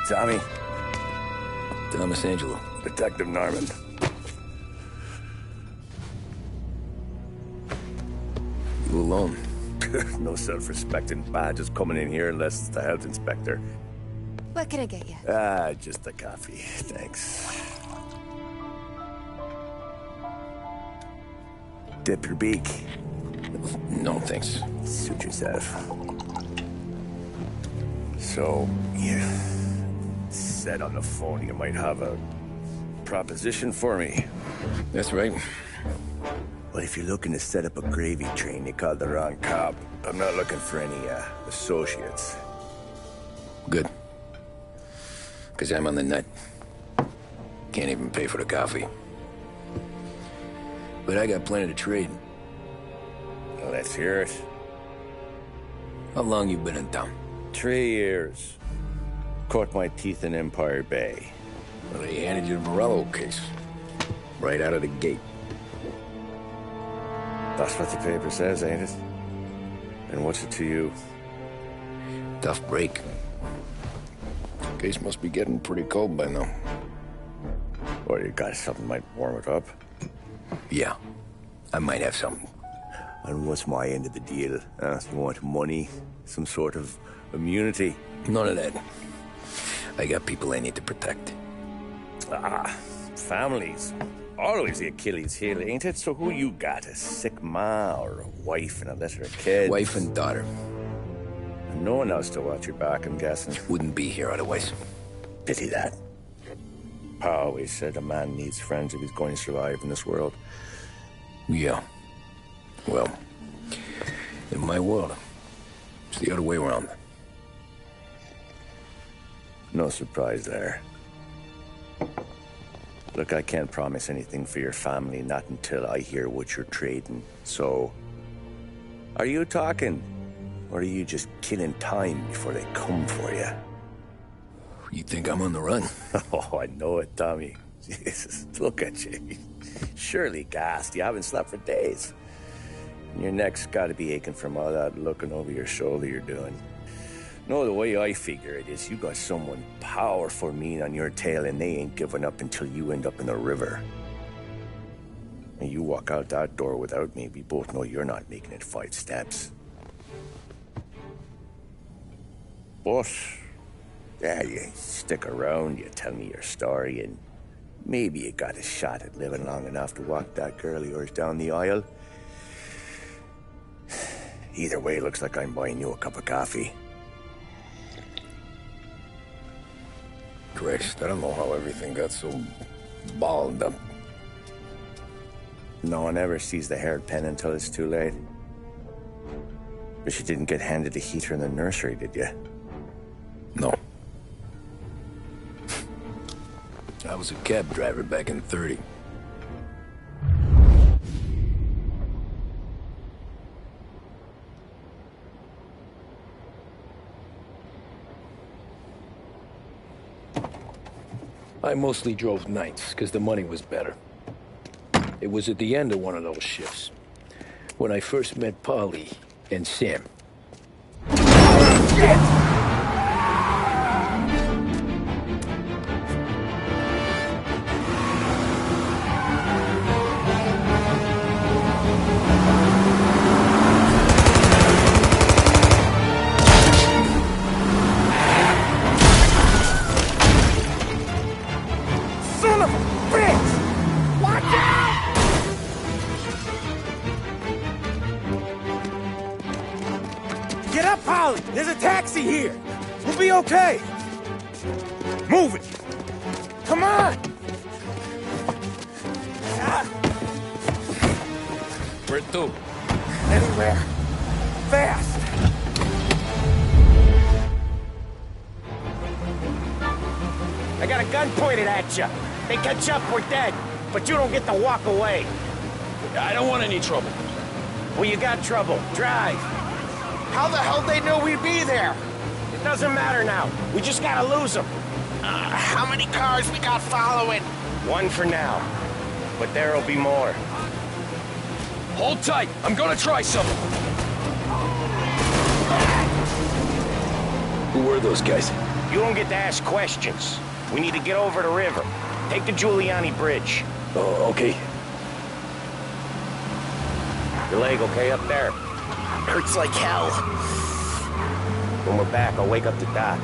Tommy. Thomas Angelo. Detective Norman. You alone? No self-respecting badges coming in here unless it's the health inspector. What can I get you? Just a coffee. Thanks. Dip your beak. No, thanks. Suit yourself. So, you said on the phone you might have a proposition for me. That's right. Well, if you're looking to set up a gravy train, you called the wrong cop. I'm not looking for any, associates. Good. Because I'm on the nut. Can't even pay for the coffee. But I got plenty to trade. Well, let's hear it. How long you been in town? 3 years. Caught my teeth in Empire Bay. Well, they handed you the Morello case. Right out of the gate. That's what the paper says, ain't it? And what's it to you? Tough break. Case must be getting pretty cold by now. Or you got something might warm it up? Yeah, I might have something. And what's my end of the deal? You want money? Some sort of immunity? None of that. I got people I need to protect. Families. Always the Achilles heel, ain't it? So who you got? A sick ma or a wife and a litter of kids? Wife and daughter. And no one else to watch your back, I'm guessing. Wouldn't be here otherwise. Pity that. Pa always said a man needs friends if he's going to survive in this world. Yeah. Well, in my world, it's the other way around. No surprise there. Look, I can't promise anything for your family, not until I hear what you're trading. So, are you talking? Or are you just killing time before they come for you? You think I'm on the run? Oh, I know it, Tommy. Jesus, look at you. Surely gassed. You haven't slept for days. And your neck's got to be aching from all that looking over your shoulder you're doing. No, the way I figure it is you got someone powerful mean on your tail and they ain't giving up until you end up in the river. And you walk out that door without me, we both know you're not making it 5 steps. But, yeah, you stick around, you tell me your story, and maybe you got a shot at living long enough to walk that girl of yours down the aisle. Either way, looks like I'm buying you a cup of coffee. Christ, I don't know how everything got so balled up. No one ever sees the haired pen until it's too late. But you didn't get handed a heater in the nursery, did you? No. I was a cab driver back in '30. I mostly drove nights, because the money was better. It was at the end of one of those shifts, when I first met Polly and Sam. Shit! Get up, Polly! There's a taxi here! We'll be okay! Move it! Come on! Where to? Anywhere. Fast! I got a gun pointed at you. They catch up, we're dead. But you don't get to walk away. I don't want any trouble. Well, you got trouble. Drive. How the hell they knew we'd be there? It doesn't matter now. We just gotta lose them. How many cars we got following? One for now. But there'll be more. Hold tight. I'm gonna try something. Who were those guys? You don't get to ask questions. We need to get over the river. Take the Giuliani Bridge. Oh, okay. Your leg okay up there? Hurts like hell. When we're back, I'll wake up the doc.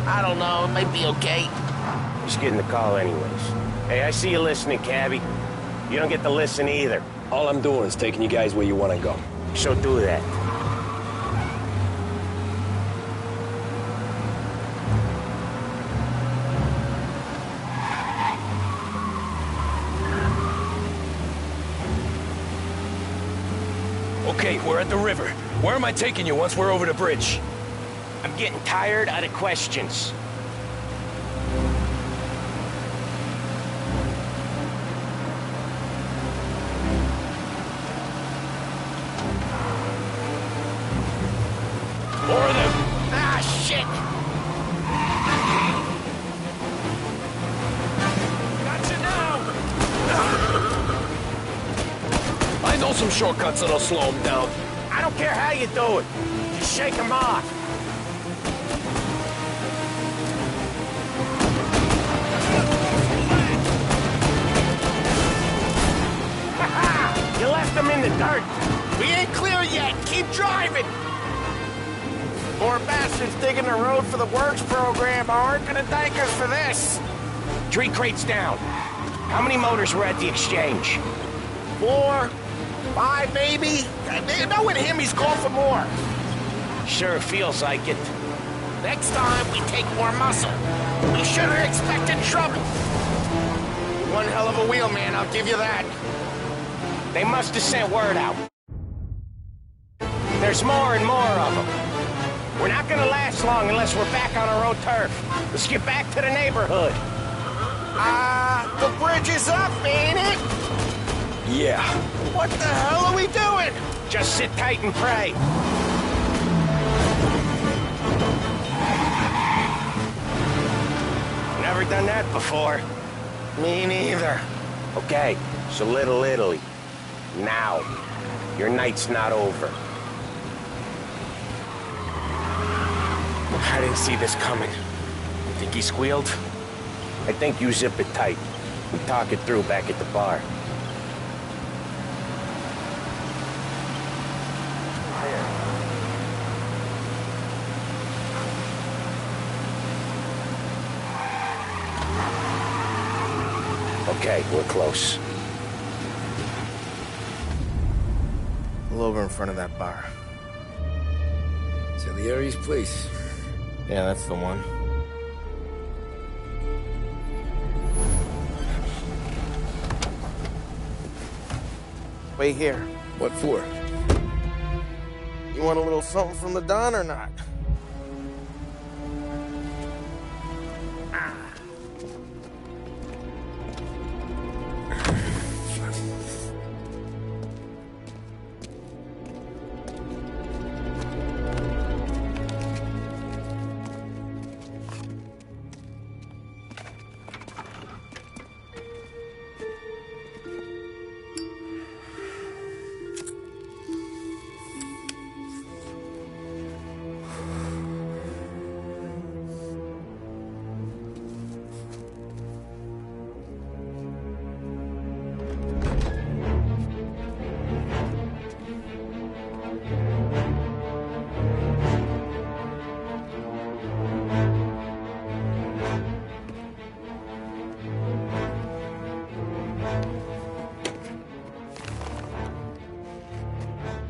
I don't know, it might be okay. Just getting the call anyways. Hey, I see you listening, cabbie. You don't get to listen either. All I'm doing is taking you guys where you want to go. So do that. Okay, we're at the river. Where am I taking you once we're over the bridge? I'm getting tired of the questions. More of them! Ah, shit! Gotcha now! I know some shortcuts that'll slow them down. I don't care how you do it. Just shake them off. You left them in the dirt. We ain't clear yet! Keep driving! More bastards digging the road for the works program aren't gonna thank us for this! Tree crates down. How many motors were at the exchange? 4, 5 maybe? You know with him he's called for more. Sure feels like it. Next time we take more muscle. We should have expected trouble. One hell of a wheelman, I'll give you that. They must have sent word out. There's more and more of them. We're not gonna last long unless we're back on our own turf. Let's get back to the neighborhood. The bridge is up, ain't it? Yeah. What the hell are we doing? Just sit tight and pray. Never done that before. Me neither. Okay, so Little Italy. Now. Your night's not over. I didn't see this coming. Think he squealed? I think you zip it tight. We talk it through back at the bar. Okay, we're close. Pull over in front of that bar. Salieri's place. Yeah, that's the one. Wait here. What for? You want a little something from the Don or not?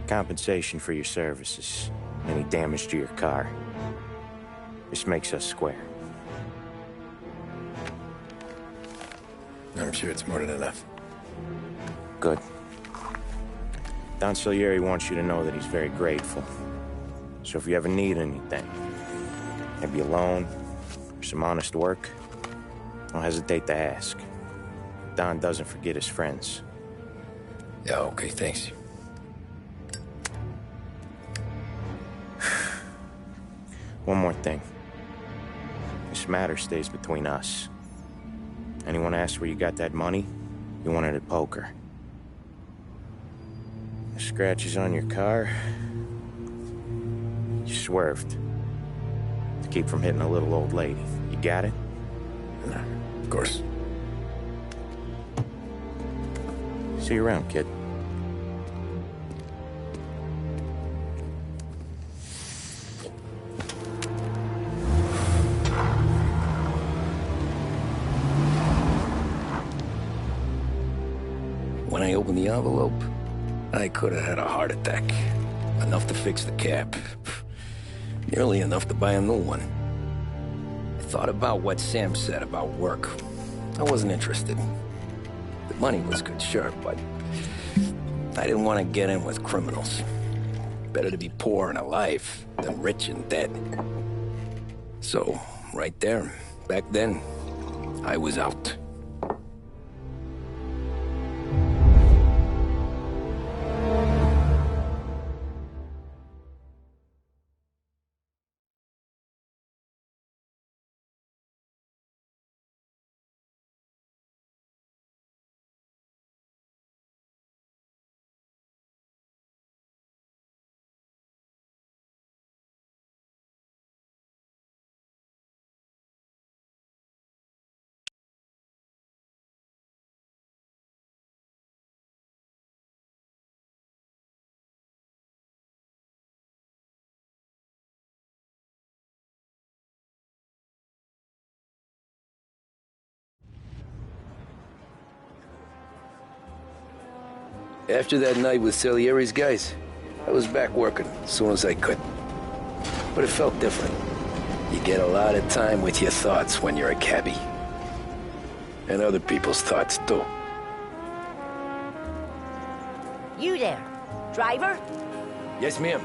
Compensation for your services. Any damage to your car. This makes us square. I'm sure it's more than enough. Good. Don Salieri wants you to know that he's very grateful. So if you ever need anything, maybe a loan or some honest work, don't hesitate to ask. Don doesn't forget his friends. Yeah, okay, thanks. One more thing. This matter stays between us. Anyone asks where you got that money, you want it at poker. The scratches on your car, you swerved. To keep from hitting a little old lady. You got it? Nah, of course. See you around, kid. When I opened the envelope, I could have had a heart attack. Enough to fix the cab. Nearly enough to buy a new one. I thought about what Sam said about work. I wasn't interested. The money was good, sure, but I didn't want to get in with criminals. Better to be poor and alive than rich and dead. So, right there, back then, I was out. After that night with Salieri's guys, I was back working as soon as I could. But it felt different. You get a lot of time with your thoughts when you're a cabbie. And other people's thoughts, too. You there, driver? Yes, ma'am.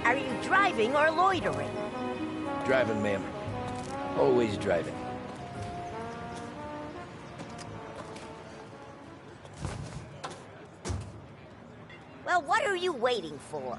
Are you driving or loitering? Driving, ma'am. Always driving. Well, what are you waiting for?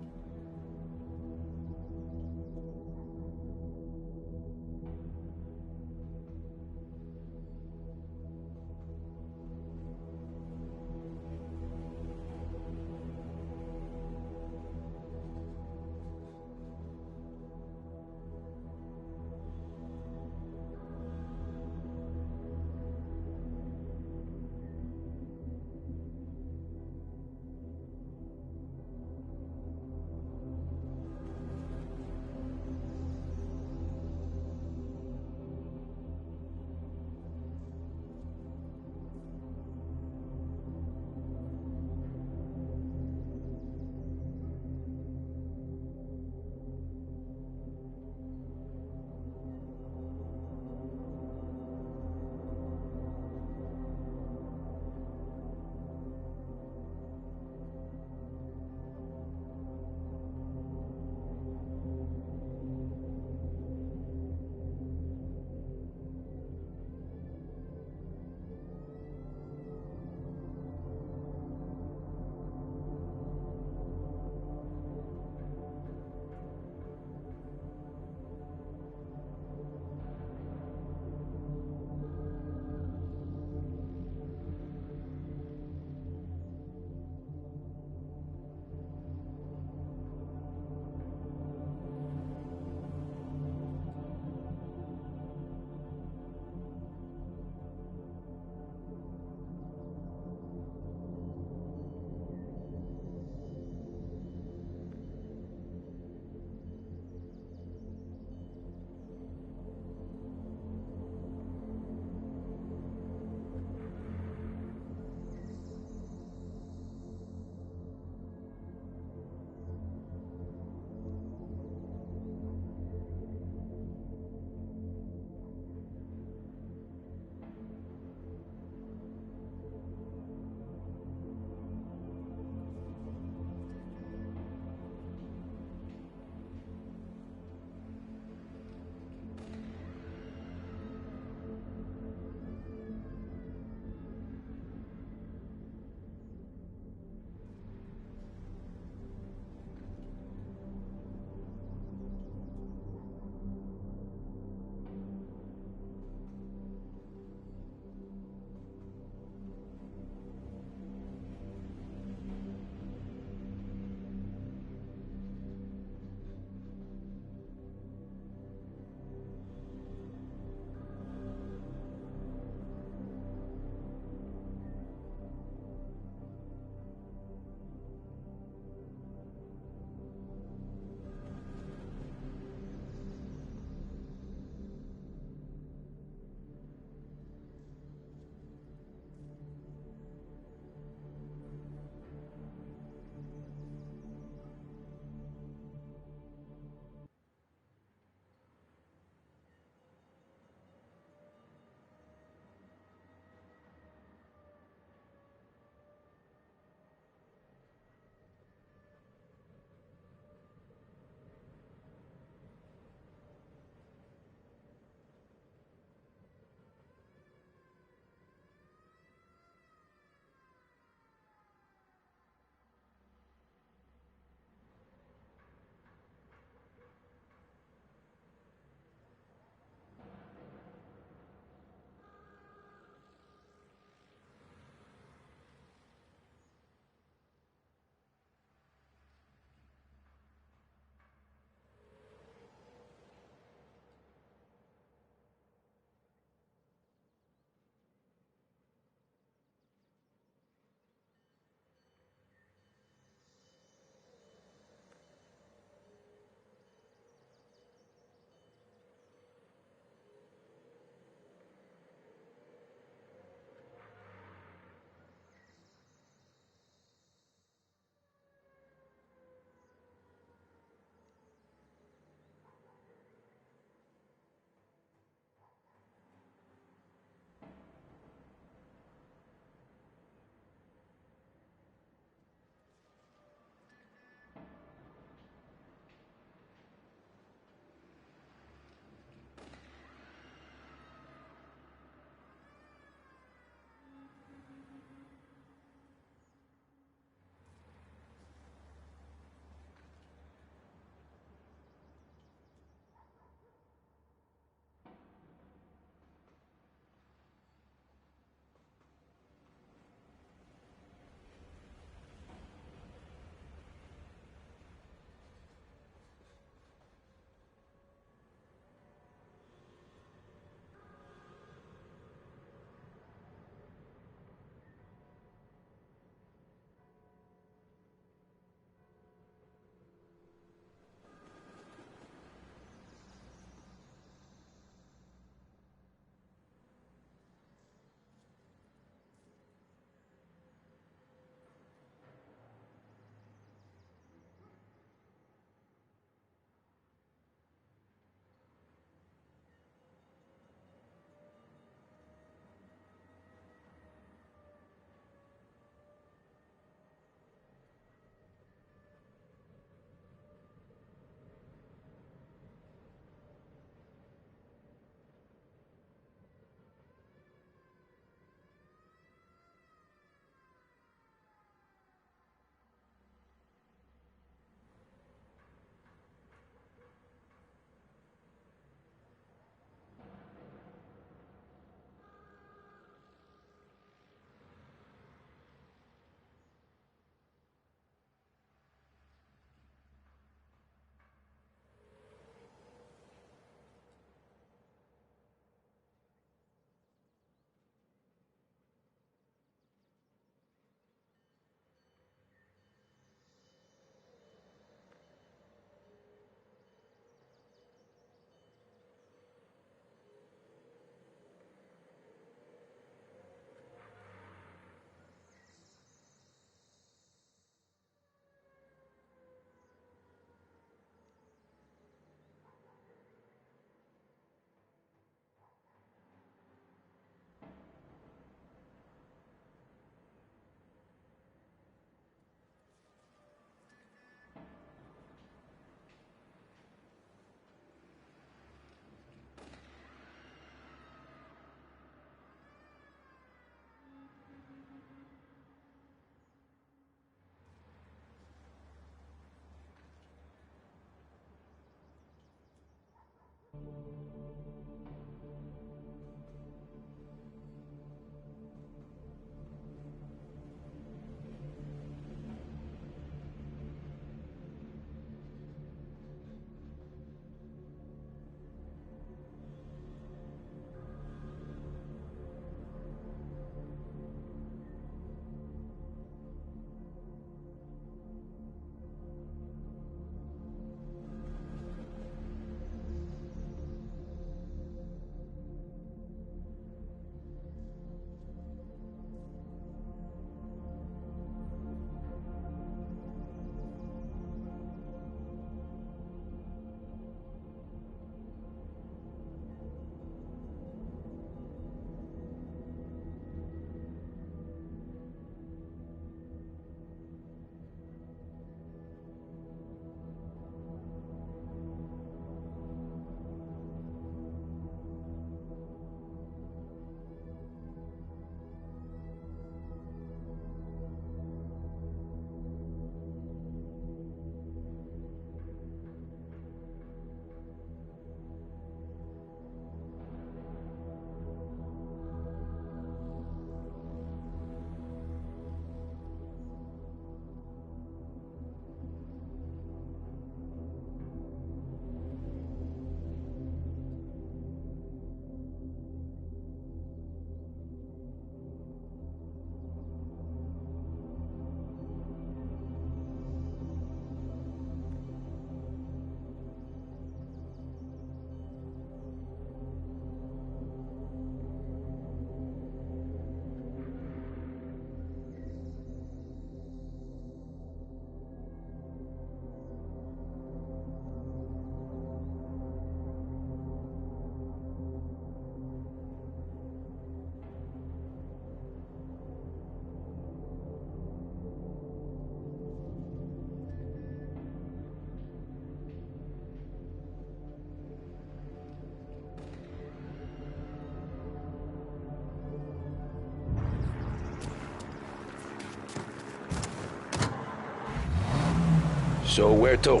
So where to?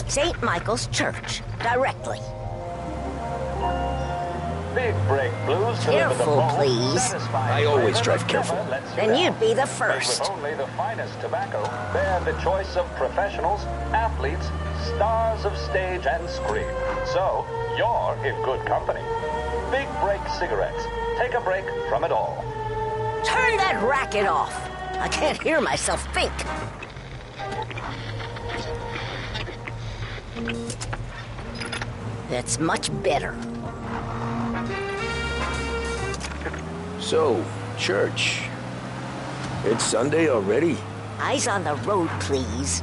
St. Michael's Church, directly. Big break blues. Careful, please. I always drive careful. Then you'd be the first. With only the finest tobacco, they're the choice of professionals, athletes, stars of stage and screen. So, you're in good company. Big Break cigarettes. Take a break from it all. Turn that racket off. I can't hear myself think. That's much better. So, church. It's Sunday already? Eyes on the road, please.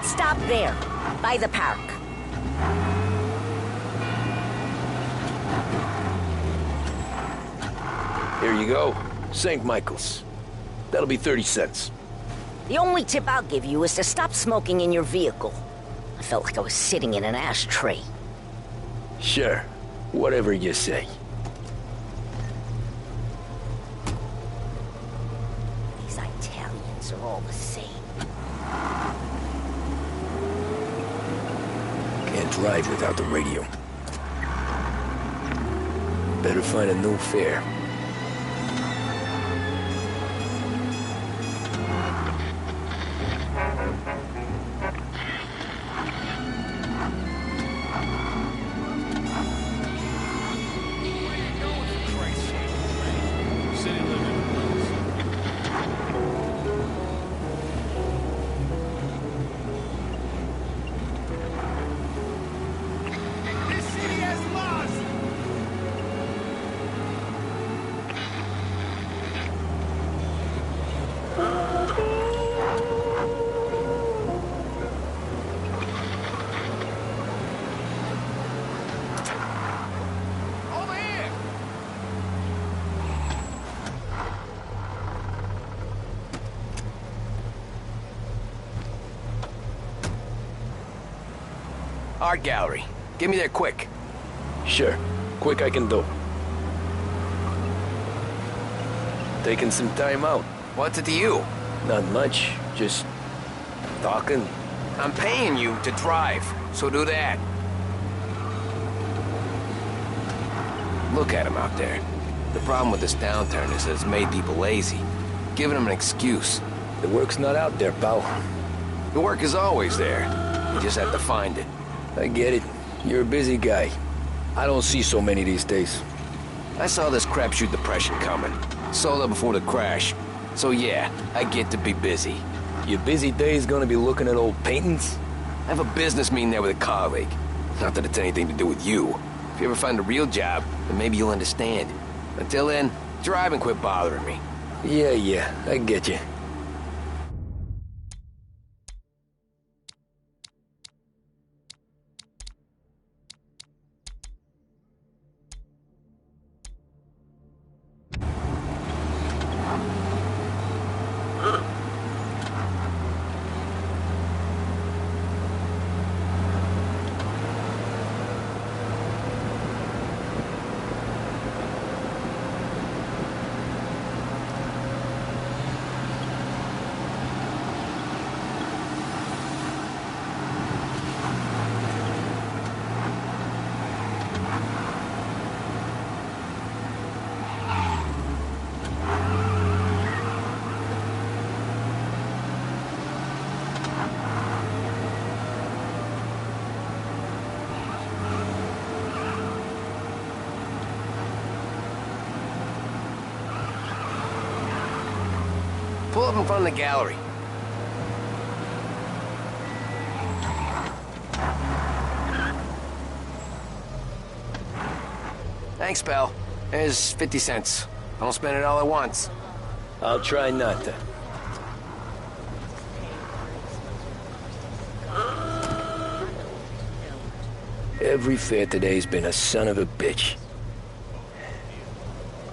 Stop there, by the park. Here you go. St. Michael's. That'll be 30 cents. The only tip I'll give you is to stop smoking in your vehicle. I felt like I was sitting in an ashtray. Sure. Whatever you say. These Italians are all the same. Can't drive without the radio. Better find a new fare. Art gallery. Get me there quick. Sure. Quick I can do. Taking some time out. What's it to you? Not much. Just talking. I'm paying you to drive, so do that. Look at him out there. The problem with this downturn is that it's made people lazy, giving them an excuse. The work's not out there, pal. The work is always there. You just have to find it. I get it. You're a busy guy. I don't see so many these days. I saw this crapshoot depression coming. Sold out before the crash. So yeah, I get to be busy. Your busy day's gonna be looking at old paintings? I have a business meeting there with a colleague. Not that it's anything to do with you. If you ever find a real job, then maybe you'll understand. Until then, drive and quit bothering me. Yeah, I get you. Pull up in front of the gallery. Thanks, pal. Here's 50 cents. Don't spend it all at once. I'll try not to. Every fare today's been a son of a bitch.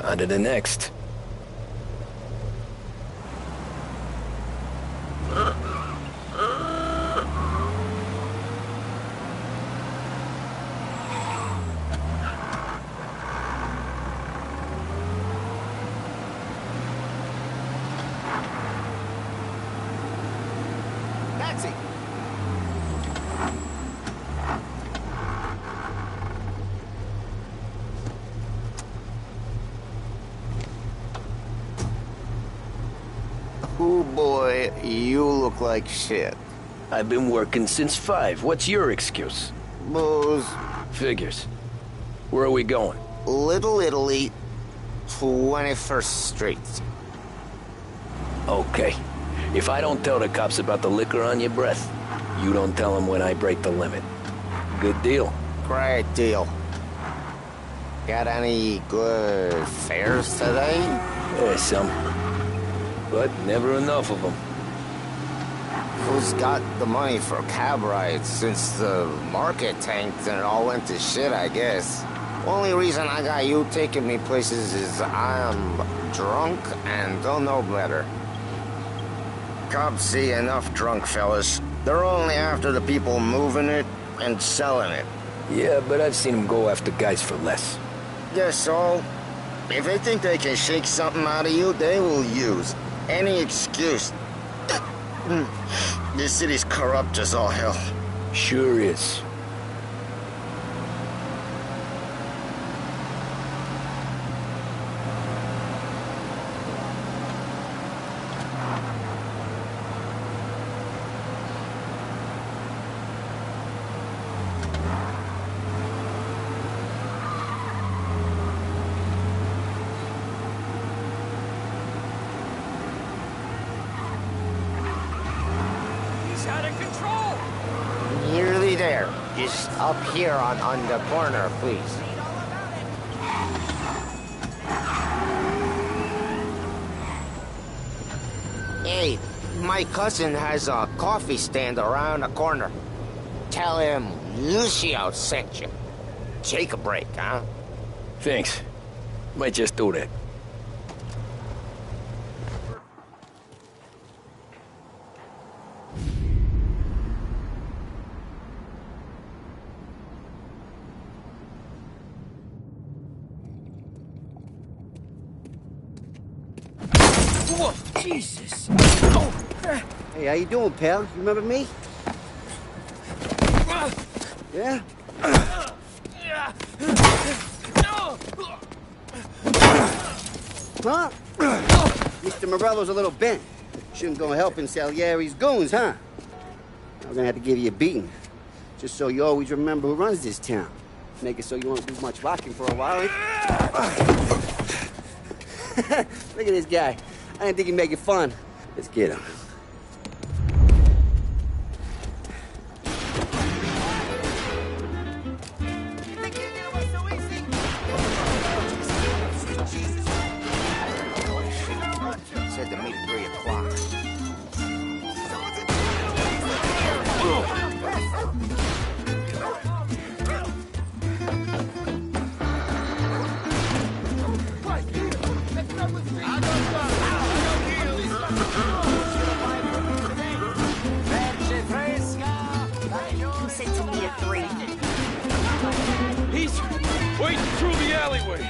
On to the next. Taxi! Oh boy, you look like shit. I've been working since 5. What's your excuse? Booze, Figures. Where are we going? Little Italy, 21st Street. Okay. If I don't tell the cops about the liquor on your breath, you don't tell them when I break the limit. Good deal. Great deal. Got any good fares today? There's some. But never enough of them. Who's got the money for cab rides since the market tanked and it all went to shit, I guess? Only reason I got you taking me places is I'm drunk and don't know better. Cops see enough drunk fellas. They're only after the people moving it and selling it. Yeah, but I've seen them go after guys for less. Guess so. If they think they can shake something out of you, they will use any excuse. This city's corrupt as all hell. Sure is. Nearly there. Just up here on the corner, please. Hey, my cousin has a coffee stand around the corner. Tell him Lucio sent you. Take a break, huh? Thanks. Might just do that. Whoa, Jesus! Hey, how you doing, pal? You remember me? Yeah? Huh? Mr. Morello's a little bent. Shouldn't go helping Salieri's goons, huh? I'm gonna have to give you a beating. Just so you always remember who runs this town. Make it so you won't do much rocking for a while, eh? Look at this guy. I didn't think he'd make it fun. Let's get him. Said to meet at 3 o'clock. Who said to meet at 3? He's waiting through the alleyway.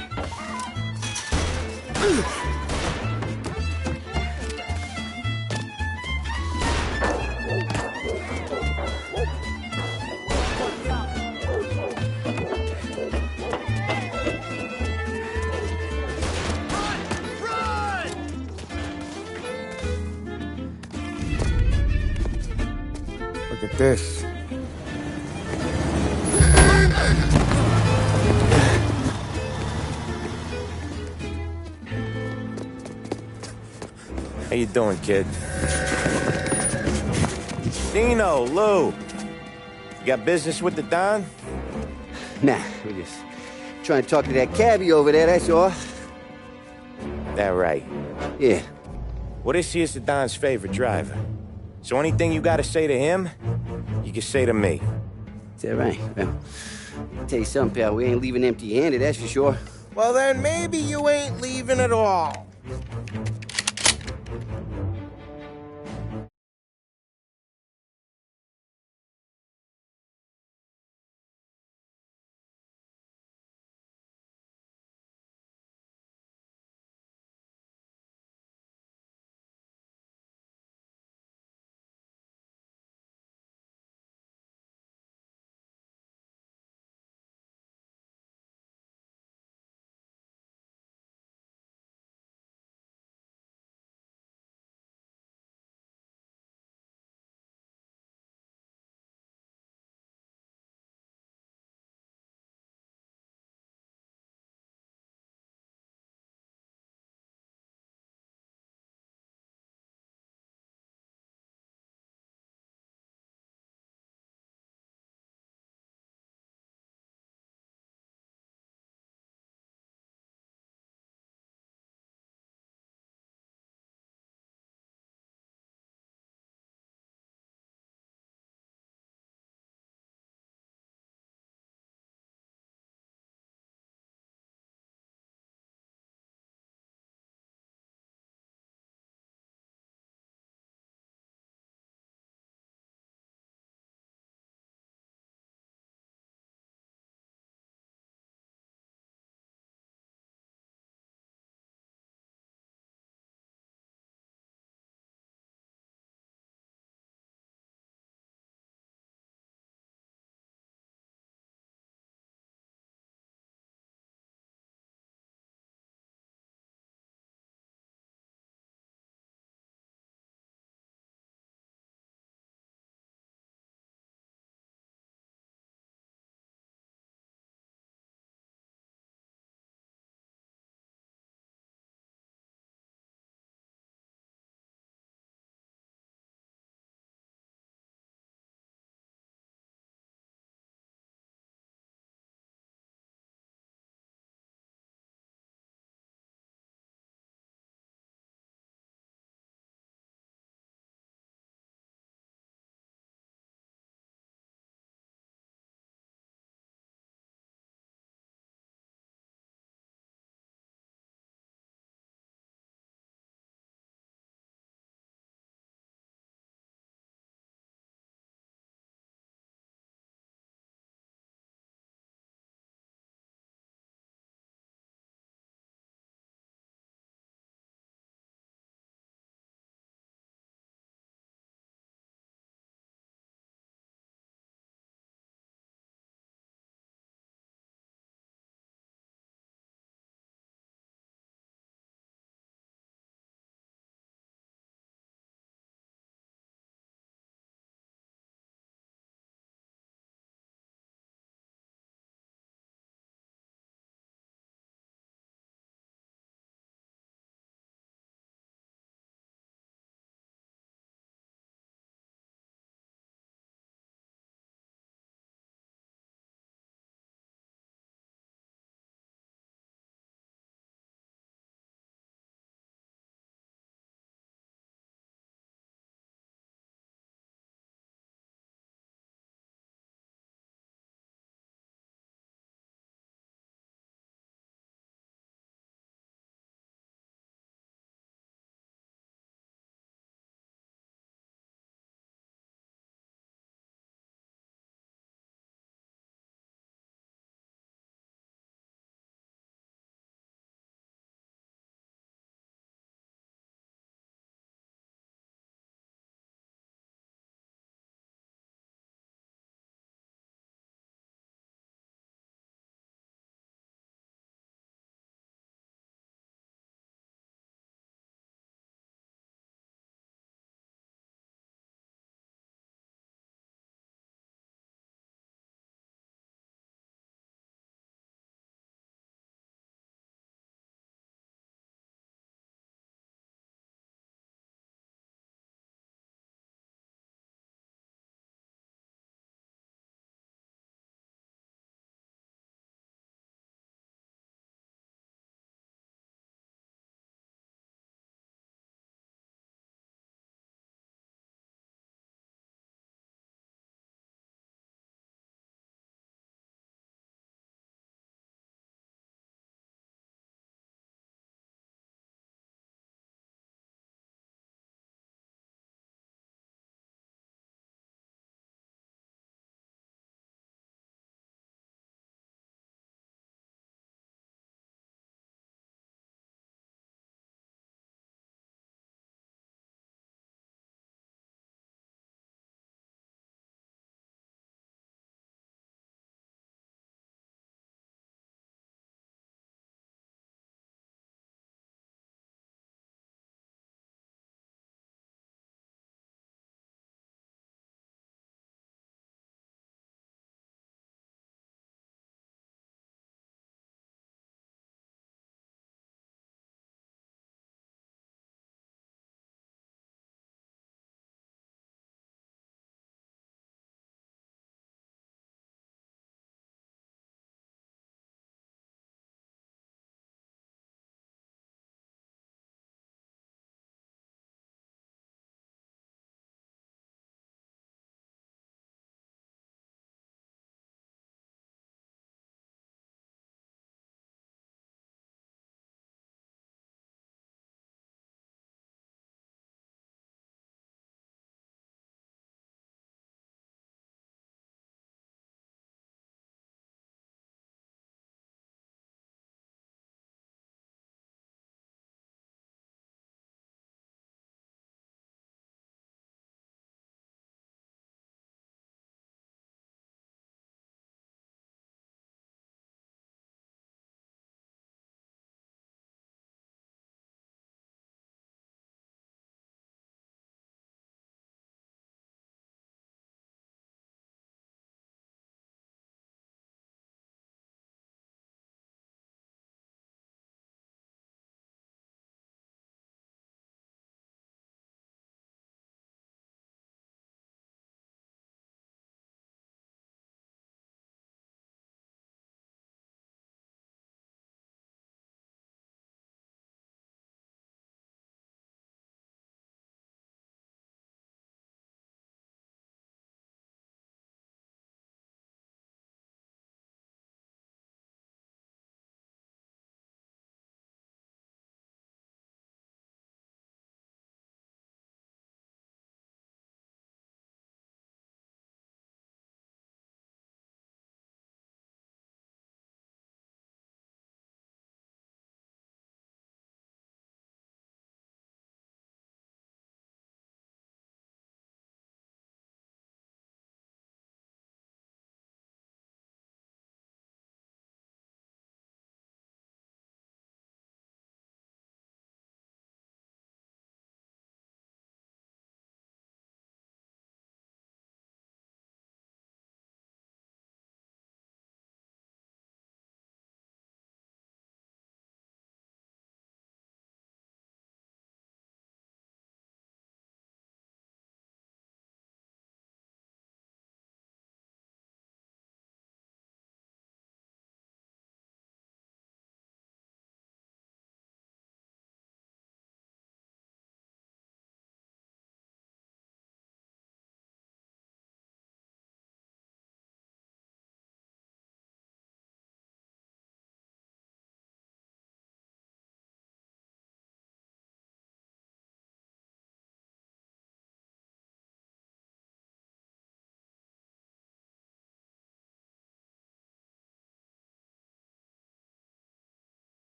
Look at this. How you doing, kid? Dino, Lou. You got business with the Don? Nah, we're just trying to talk to that cabbie over there, that's all. That right? Yeah. Well, this here's the Don's favorite driver. So anything you gotta say to him, you can say to me. Is that right? Well, I'll tell you something, pal. We ain't leaving empty-handed, that's for sure. Well, then maybe you ain't leaving at all.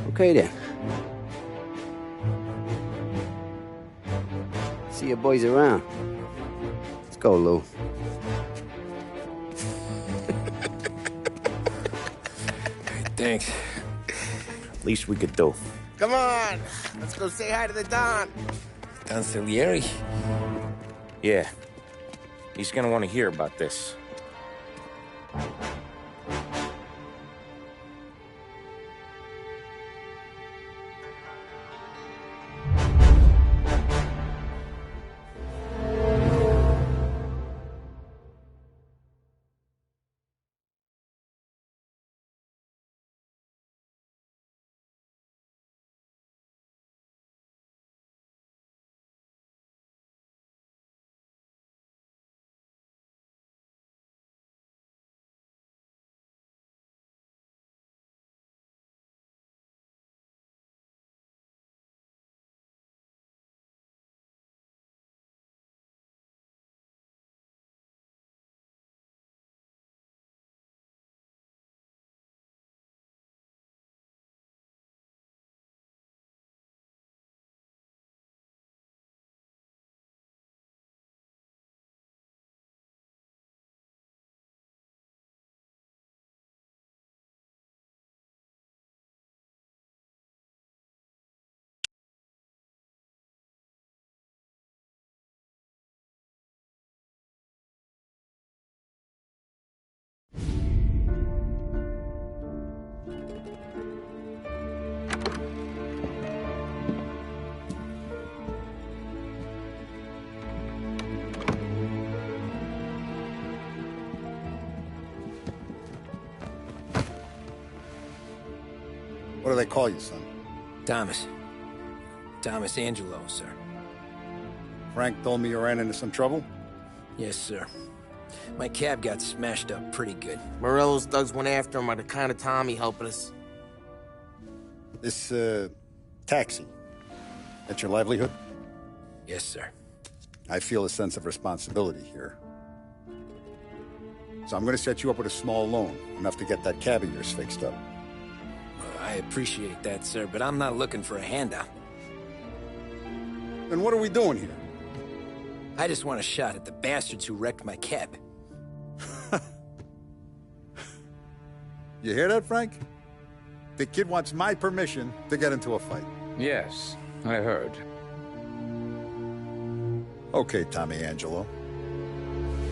Okay, then. See your boys around. Let's go, Lou. Thanks. Least we could do. Come on, let's go say hi to the Don. Don Salieri? Yeah. He's gonna want to hear about this. What do they call you, son? Thomas. Thomas Angelo, sir. Frank told me you ran into some trouble? Yes, sir. My cab got smashed up pretty good. Morello's thugs went after him on account of Tommy helping us. This, taxi. That's your livelihood? Yes, sir. I feel a sense of responsibility here. So I'm gonna set you up with a small loan, enough to get that cab of yours fixed up. I appreciate that, sir, but I'm not looking for a handout. Then what are we doing here? I just want a shot at the bastards who wrecked my cab. You hear that, Frank? The kid wants my permission to get into a fight. Yes, I heard. Okay, Tommy Angelo.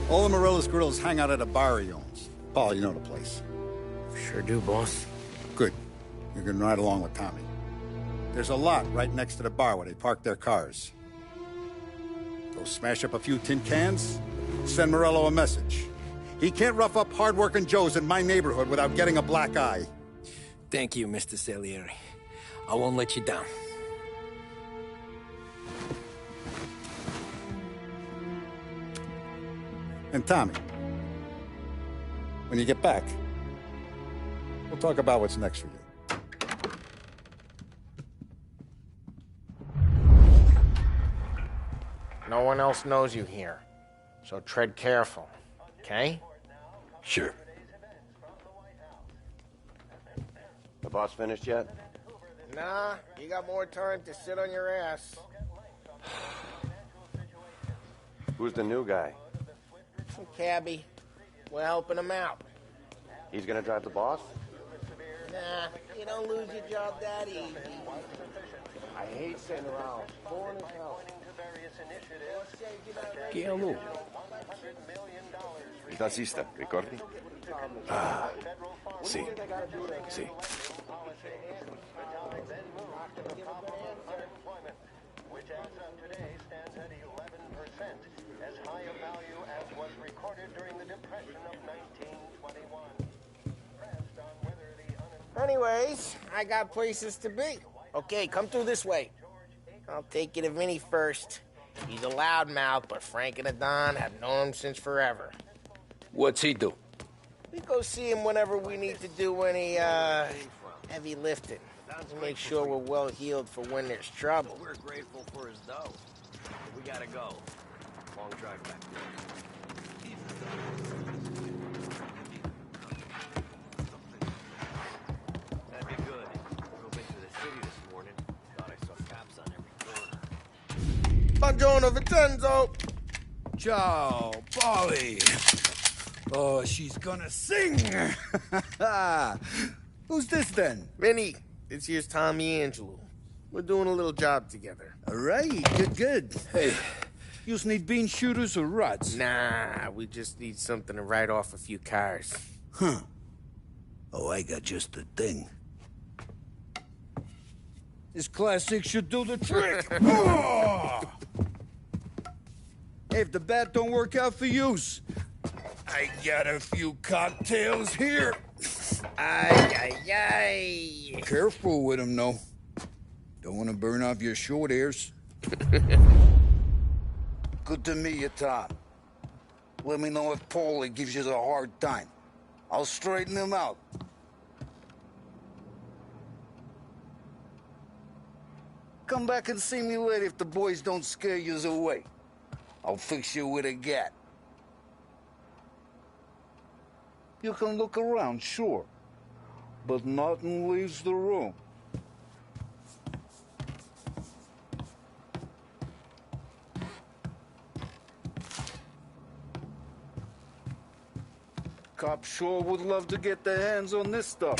All the Morello's girls hang out at a bar he owns. Paul, you know the place. Sure do, boss. Good. You can ride along with Tommy. There's a lot right next to the bar where they park their cars. Go smash up a few tin cans, send Morello a message. He can't rough up hard-working Joes in my neighborhood without getting a black eye. Thank you, Mr. Salieri. I won't let you down. And Tommy, when you get back, we'll talk about what's next for you. No one else knows you here, so tread careful, okay? Sure. The boss finished yet? Nah, you got more time to sit on your ass. Who's the new guy? Some cabbie. We're helping him out. He's gonna drive the boss? Nah, you don't lose your job that easy. I hate sitting around. Boring as hell. Chi è lui? Il tassista, ricordi? Ah, sì, sì. Which as of today stands at 11%, as high a value as was recorded during the Depression of 1921. Anyways, I got places to be. Okay, come through this way. I'll take you to Vinny first. He's a loudmouth, but Frank and the Don have known him since forever. What's he do? We go see him whenever we need to do any, heavy lifting. To make sure we're well healed for when there's trouble. We're grateful for his dough. We gotta go. Long drive back there. That'd be good. Real big Buongiorno, Vincenzo. Ciao, Polly. Oh, she's gonna sing. Who's this then? Vinny, this here's Tommy Angelo. We're doing a little job together. All right, good. Hey, you need bean shooters or rods? Nah, we just need something to write off a few cars. Huh. Oh, I got just the thing. This classic should do the trick. Oh! Hey, if the bat don't work out for yous, I got a few cocktails here. Ay. Careful with them, though. Don't want to burn off your short hairs. Good to meet you, Tom. Let me know if Paulie gives you the hard time. I'll straighten him out. Come back and see me later if the boys don't scare yous away. I'll fix you with a gat. You can look around, sure. But nothing leaves the room. Cops sure would love to get their hands on this stuff.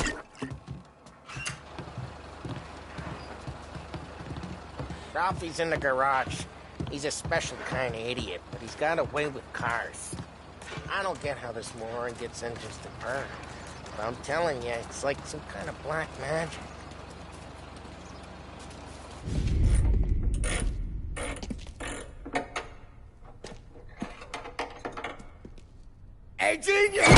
Ralphie's in the garage. He's a special kind of idiot, but he's got a way with cars. I don't get how this moron gets engines to burn. But I'm telling you, it's like some kind of black magic. Hey, genius!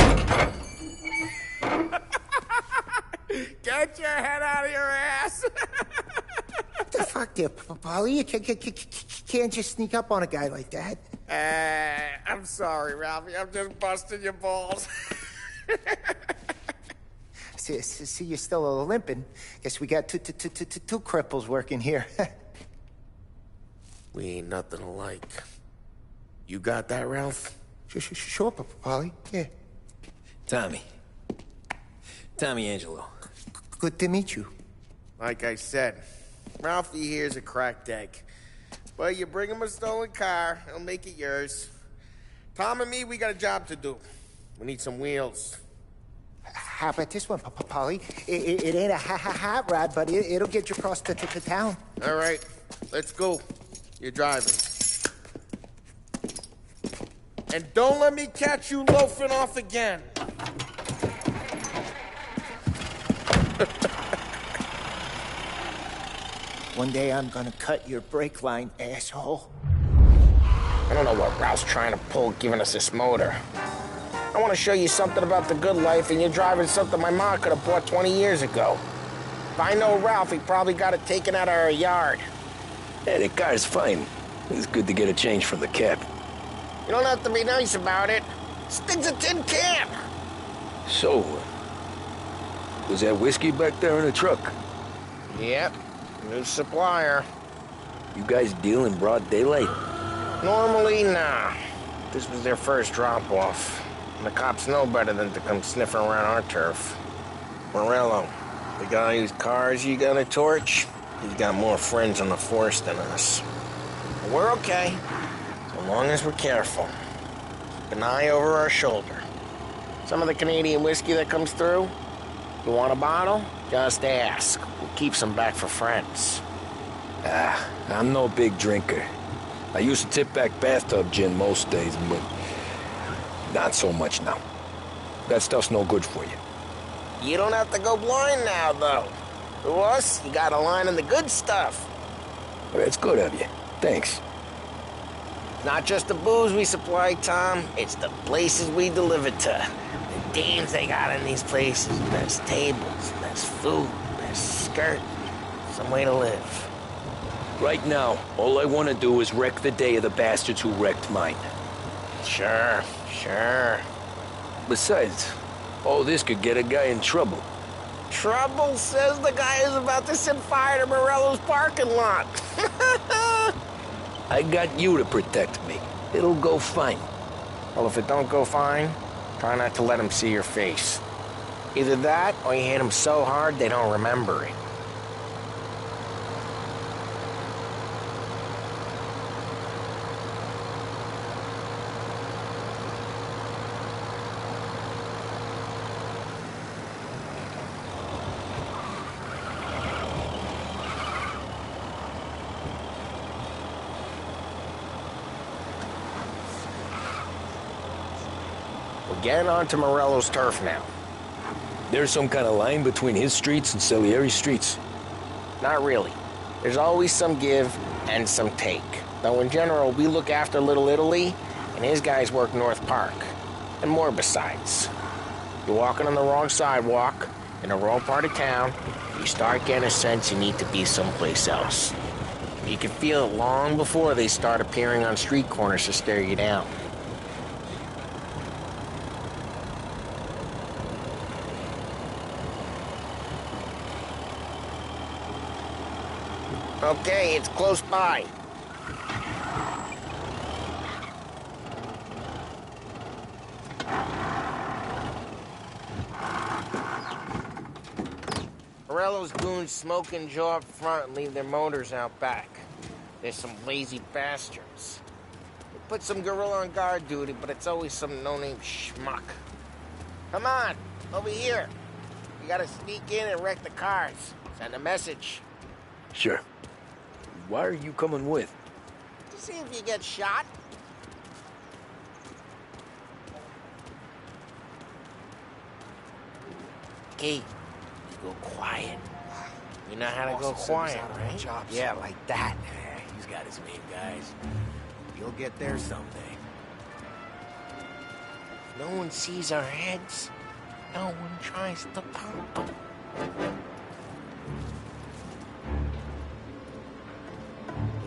Get your head out of your ass! What the fuck there, Polly? You can't just sneak up on a guy like that. I'm sorry, Ralphie. I'm just busting your balls. See, you're still limping. Guess we got two cripples working here. We ain't nothing alike. You got that, Ralph? Sure, Polly. Yeah. Tommy Angelo. Good to meet you. Like I said, Ralphie here's a cracked egg. But you bring him a stolen car, he'll make it yours. Tom and me, we got a job to do. We need some wheels. How about this one, Polly? It ain't a hot rod, but it'll get you across to town. All right, let's go. You're driving. And don't let me catch you loafing off again. One day I'm gonna cut your brake line, asshole. I don't know what Ralph's trying to pull giving us this motor. I want to show you something about the good life, and you're driving something my mom could have bought 20 years ago. If I know Ralph, he probably got it taken out of our yard. Yeah, the car's fine. It's good to get a change from the cab. You don't have to be nice about it. This thing's a tin can. So, was that whiskey back there in the truck? Yep, new supplier. You guys deal in broad daylight? Normally, nah. This was their first drop-off. And the cops know better than to come sniffing around our turf. Morello, the guy whose cars you got a torch, he's got more friends on the force than us. But we're okay, so long as we're careful. Keep an eye over our shoulder. Some of the Canadian whiskey that comes through, you want a bottle? Just ask. We'll keep some back for friends. I'm no big drinker. I used to tip back bathtub gin most days, but not so much now. That stuff's no good for you. You don't have to go blind now, though. To us, you got a line in the good stuff. Well, that's good of you. Thanks. Not just the booze we supply, Tom. It's the places we deliver to. The dames they got in these places. There's tables, there's food, there's skirt. Some way to live. Right now, all I want to do is wreck the day of the bastards who wrecked mine. Sure. Besides, all this could get a guy in trouble. Trouble says the guy is about to set fire to Morello's parking lot. I got you to protect me. It'll go fine. Well, if it don't go fine, try not to let him see your face. Either that, or you hit them so hard they don't remember it. We're getting onto Morello's turf now. There's some kind of line between his streets and Salieri's streets? Not really. There's always some give and some take. Though in general, we look after Little Italy, and his guys work North Park. And more besides. You're walking on the wrong sidewalk, in the wrong part of town, you start getting a sense you need to be someplace else. You can feel it long before they start appearing on street corners to stare you down. Okay, it's close by. Morello's goons smoke and jaw up front and leave their motors out back. There's some lazy bastards. They put some gorilla on guard duty, but it's always some no-name schmuck. Come on, over here. You gotta sneak in and wreck the cars. Send a message. Sure. Why are you coming with? To see if you get shot. Okay, you go quiet. You know how to go quiet, right? Yeah, like that. Yeah, he's got his main guys. You'll get there someday. No one sees our heads. No one tries to pump them.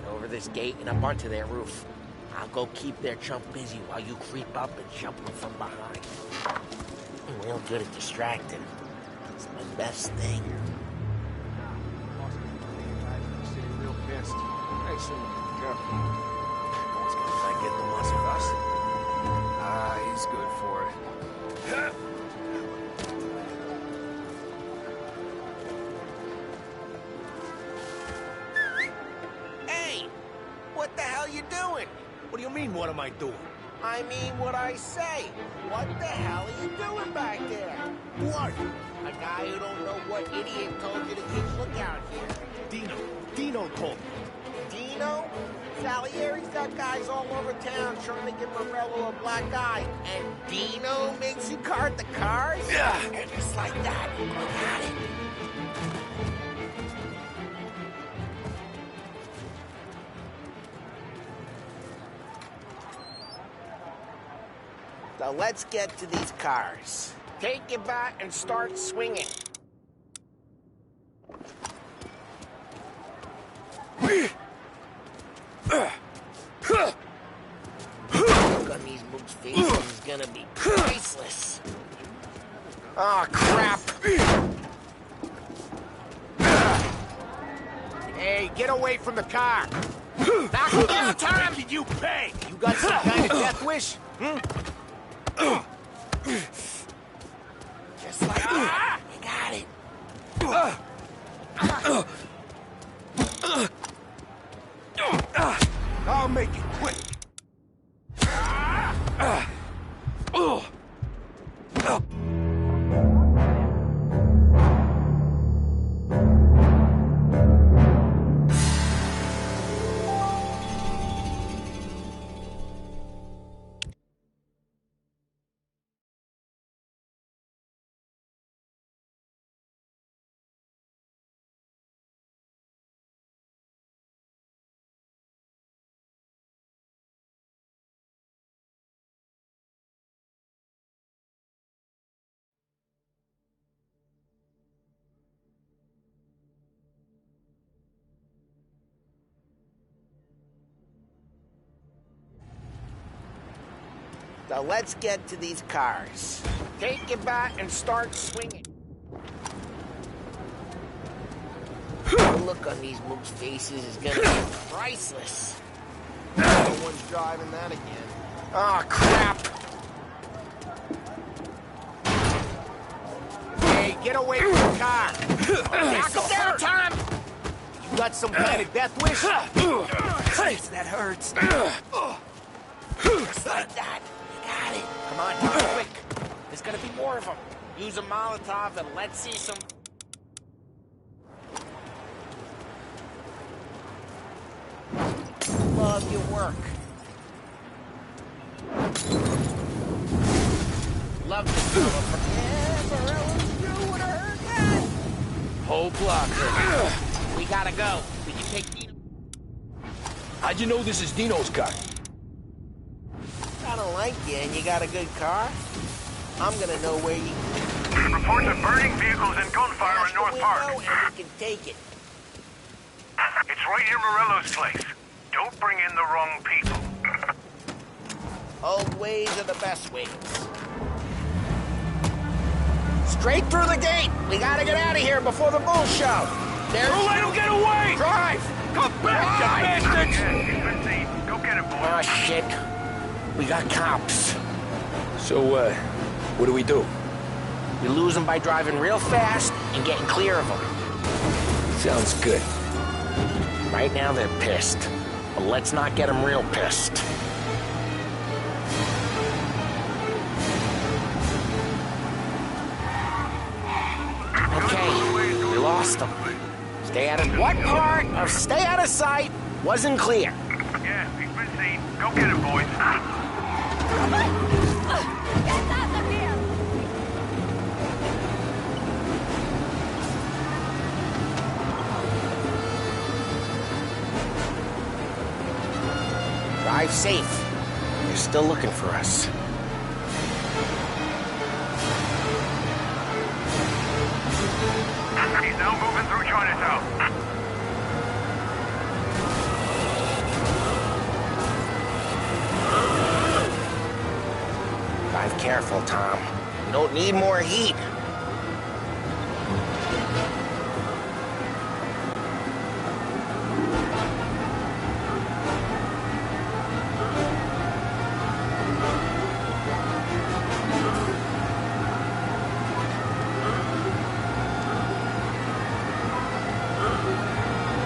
Over this gate and up onto their roof. I'll go keep their chump busy while you creep up and jump them from behind. I'm real good at distracting. It's my best thing. Real pissed. Hey, so careful. What's gonna try and get the ones of us? Ah, he's good for it. Hey! What the hell you doing? What do you mean, what am I doing? I mean what I say. What the hell are you doing back there? Who are you? A guy who don't know what idiot told you to keep lookout here. Dino told me. Dino? Salieri's got guys all over town trying to give Morello a black eye. And Dino makes you cart the cars? Yeah. And just like that, you got it. So let's get to these cars. Take your bat and start swinging. Look on these mooks' faces is gonna be priceless. Oh, crap. Hey, get away from the car! Knock him down, Tom! Did you pay? You got some kind of death wish? Just like that. You got it. I'll make it quick. So let's get to these cars. Take your bat and start swinging. The look on these mooks' faces is gonna be priceless. No one's driving that again. Oh, crap. Hey, get away from the car! Knock him down, Tom! You got some kind of death wish? Jeez, that hurts. Just like that. You got it. Come on, Tom, quick. There's gonna be more of them. Use a Molotov and let's see some... Love your work. Whole block hurt. We gotta go. We can take Dino. How'd you know this is Dino's car? I don't like you, and you got a good car. I'm gonna know where you... Reports of burning vehicles and gunfire in North Park. And we can take it. It's right near Morello's place. Don't bring in the wrong people. Old ways are the best ways. Straight through the gate. We gotta get out of here before the bull show. There's... Don't let him get away! Drive! Come back, you bastards! Yeah, he's been seen. Go get him, boy. Oh, shit. We got cops. So, what do we do? We lose them by driving real fast and getting clear of them. Sounds good. Right now they're pissed. But let's not get them real pissed. Okay, we lost them. Stay out of... What part of stay out of sight wasn't clear? Yeah, he's been seen. Go get him, boys. Drive safe. They're still looking for us. He's now moving through Chinatown. Drive careful, Tom. We don't need more heat.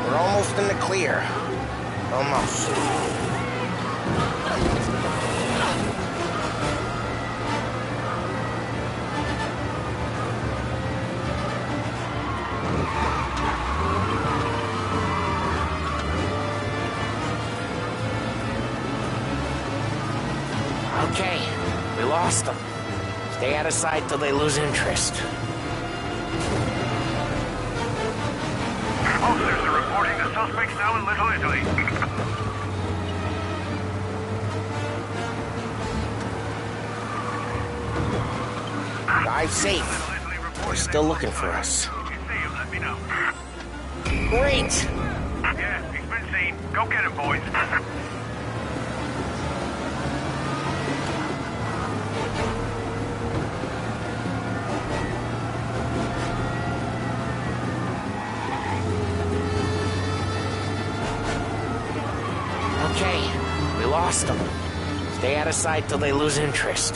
We're almost in the clear. Almost. Okay, we lost them. Stay out of sight till they lose interest. Officers are reporting the suspects now in Little Italy. Drive safe. They're still looking for us. If you see him, let me know. Great! Yeah, he's been seen. Go get him, boys. Okay, we lost them. Stay out of sight till they lose interest.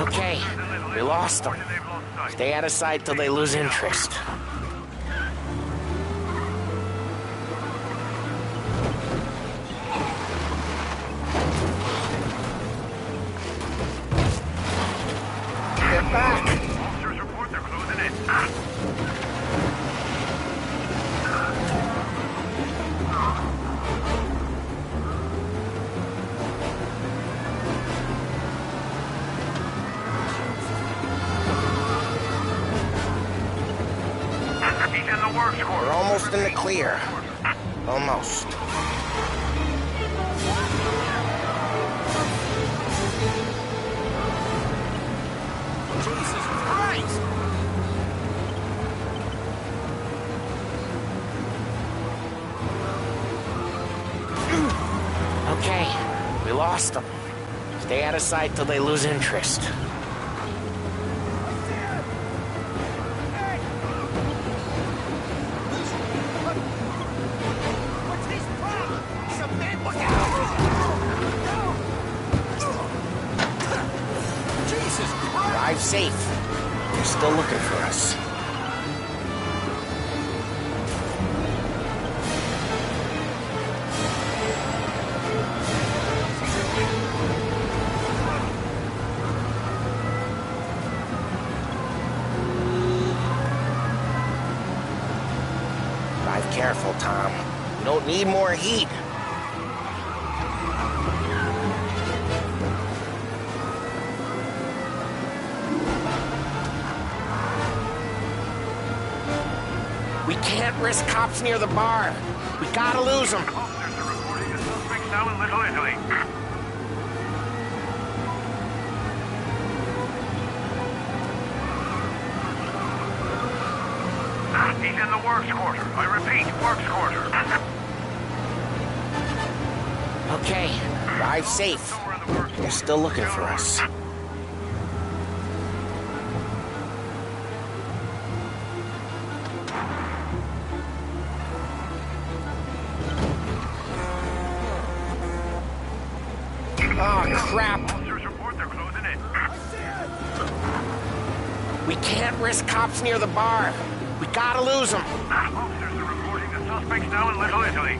Okay, we lost them. Stay out of sight till they lose interest. Get back! Officers report they're closing in. He's in the works court. We're almost in the clear. Almost. Jesus Christ! Okay, we lost them. Stay out of sight till they lose interest. What's his problem? Some men look out! Jesus Christ! Drive safe. They're still looking for us. careful, Tom. You don't need more heat. We can't risk cops near the bar. We gotta lose them. Officers are reporting a suspect now in Little Italy. He's in the works quarter. I repeat, works quarter. Okay, drive safe. They're still looking for us. Oh, crap. Officers report they're closing in. We can't risk cops near the bar. We gotta lose them. Officers are reporting the suspects now in Little Italy.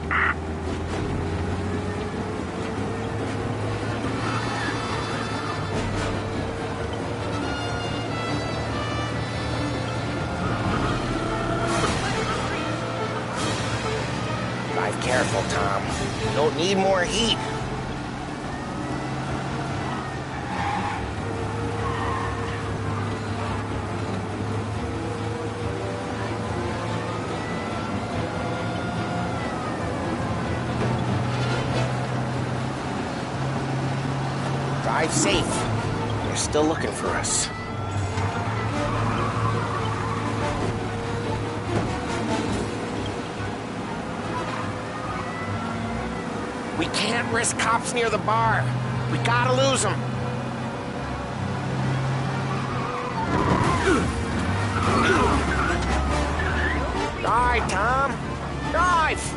Drive careful, Tom. You don't need more heat. Drive safe. They're still looking for us. We can't risk cops near the bar. We gotta lose them. Drive, Tom. Drive!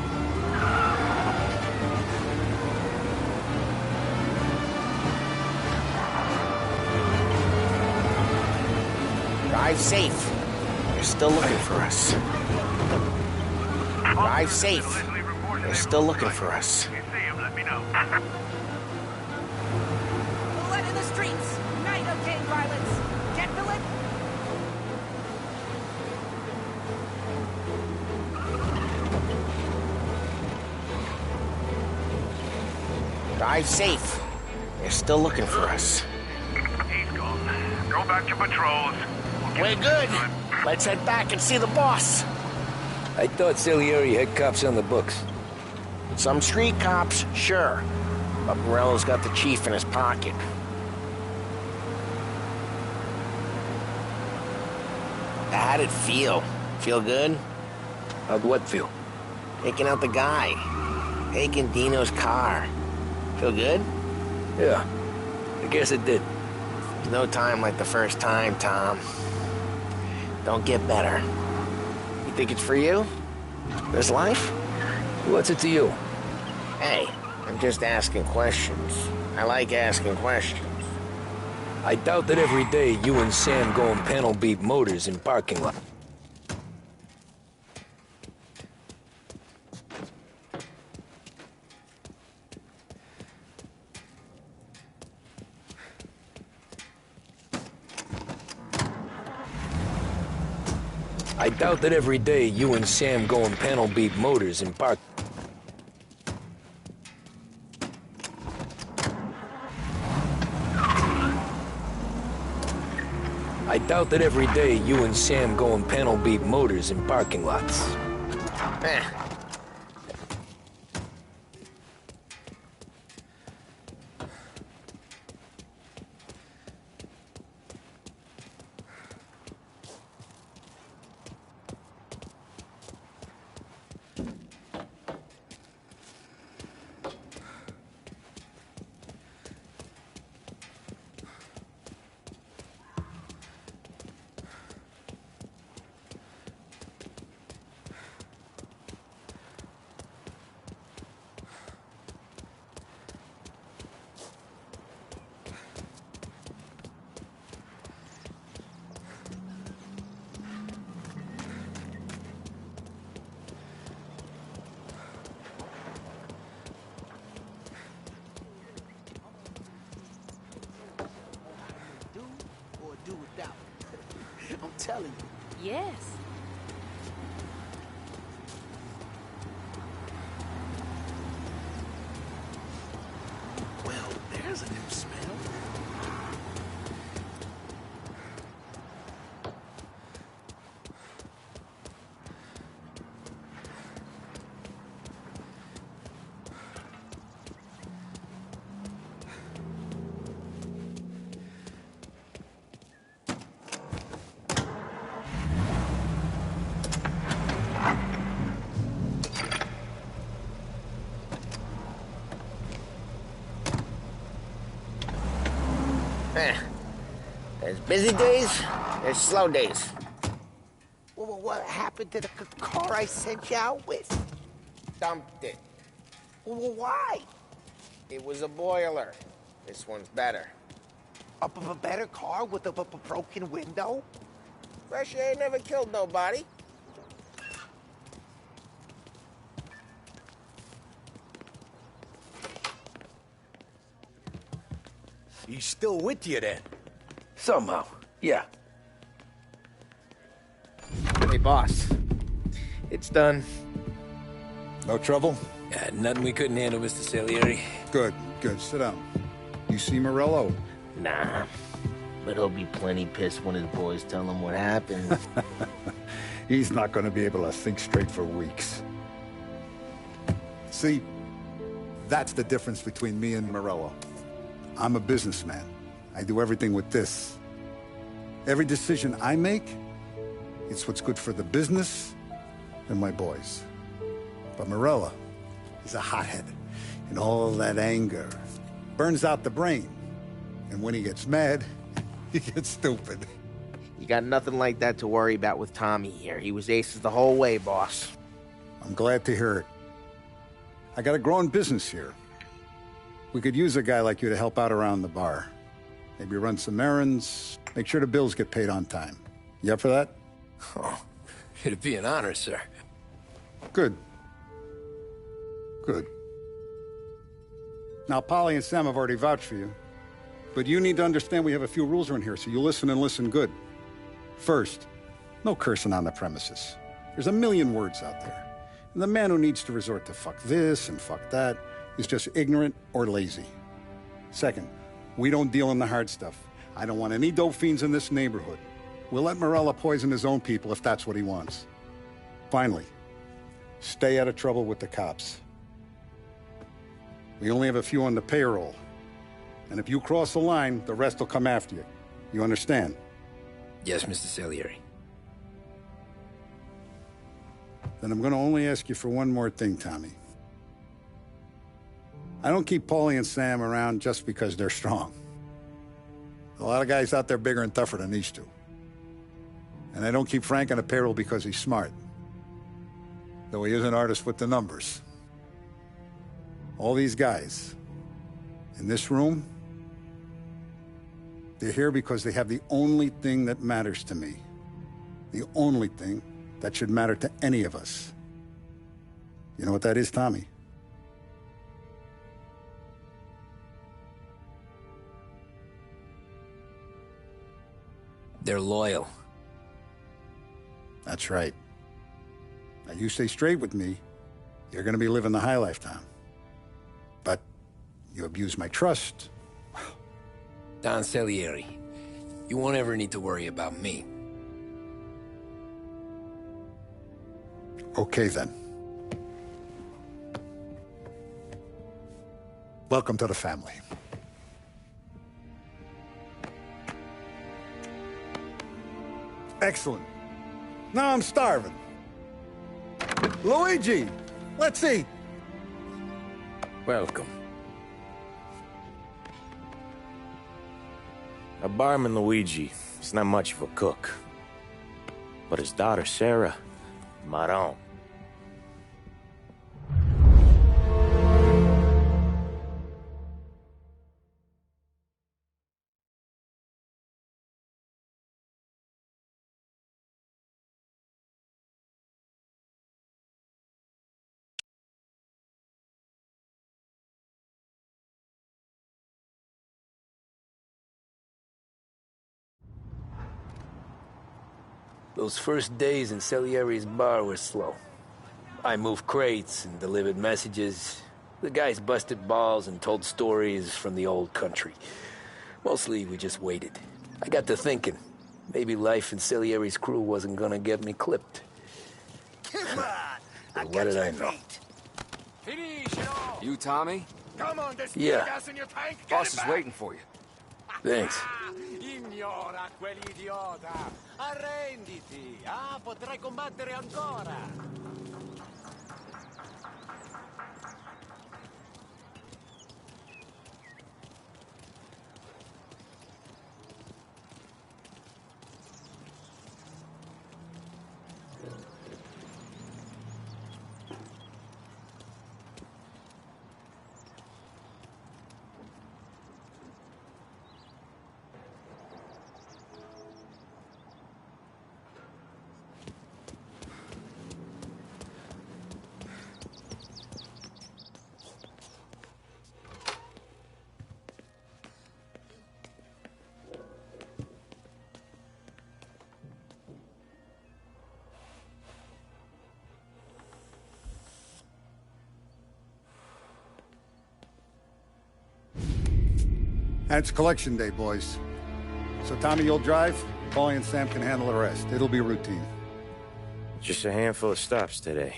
Drive safe. They're still looking for us. Drive safe. They're still looking for us. Let me know. Blood in the streets. Night of gang violence. Get feel it? Drive safe. They're still looking for us. He's gone. Go back to patrols. We're good. Let's head back and see the boss. I thought Salieri had cops on the books. Some street cops, sure. But Morello's got the chief in his pocket. How'd it feel? Feel good? How'd what feel? Taking out the guy. Taking Dino's car. Feel good? Yeah, I guess it did. There's no time like the first time, Tom. Don't get better. You think it's for you? This life? What's it to you? Hey, I'm just asking questions. I like asking questions. I doubt that every day you and Sam go and panel beat motors in parking lot. I doubt that every day you and Sam go and panel beat motors in park. I doubt that every day you and Sam go and panel beat motors in parking lots. Do without. I'm telling you. Yes. Busy days, there's slow days. Well, what happened to the car I sent you out with? Dumped it. Well, why? It was a boiler. This one's better. A better car with a broken window? Fresh air never killed nobody. He's still with you then? Somehow, yeah. Hey, boss. It's done. No trouble? Yeah, nothing we couldn't handle, Mr. Salieri. Good, good. Sit down. You see Morello? Nah. But he'll be plenty pissed when his boys tell him what happened. He's not going to be able to think straight for weeks. See, that's the difference between me and Morello. I'm a businessman. I do everything with this. Every decision I make, it's what's good for the business and my boys. But Morello, he's a hothead. And all that anger burns out the brain. And when he gets mad, he gets stupid. You got nothing like that to worry about with Tommy here. He was aces the whole way, boss. I'm glad to hear it. I got a growing business here. We could use a guy like you to help out around the bar. Maybe run some errands, make sure the bills get paid on time. You up for that? Oh, it'd be an honor, sir. Good. Good. Now, Polly and Sam have already vouched for you. But you need to understand we have a few rules around here, so you listen and listen good. First, no cursing on the premises. There's a million words out there. And the man who needs to resort to fuck this and fuck that is just ignorant or lazy. Second, we don't deal in the hard stuff. I don't want any dope fiends in this neighborhood. We'll let Morella poison his own people if that's what he wants. Finally, stay out of trouble with the cops. We only have a few on the payroll. And if you cross the line, the rest will come after you. You understand? Yes, Mr. Salieri. Then I'm going to only ask you for one more thing, Tommy. I don't keep Paulie and Sam around just because they're strong. A lot of guys out there bigger and tougher than these two. And I don't keep Frank on the payroll because he's smart. Though he is an artist with the numbers. All these guys in this room, they're here because they have the only thing that matters to me. The only thing that should matter to any of us. You know what that is, Tommy? They're loyal. That's right. Now, you stay straight with me, you're gonna be living the high life, Tom. But you abuse my trust. Don Salieri, you won't ever need to worry about me. Okay, then. Welcome to the family. Excellent. Now I'm starving. Luigi, let's eat. Welcome. A barman Luigi is not much of a cook. But his daughter Sarah, Maron. Those first days in Salieri's bar were slow. I moved crates and delivered messages. The guys busted balls and told stories from the old country. Mostly, we just waited. I got to thinking, maybe life in Salieri's crew wasn't gonna get me clipped. Come on! But what did I know? You, Tommy? Come on, there's Yeah. gas in your tank. Get Boss it is back. waiting for you. Thanks. Ignora quell'idiota. Arrenditi. Potrai combattere ancora. And it's collection day, boys. So Tommy, you'll drive. Paulie and Sam can handle the rest. It'll be routine. Just a handful of stops today.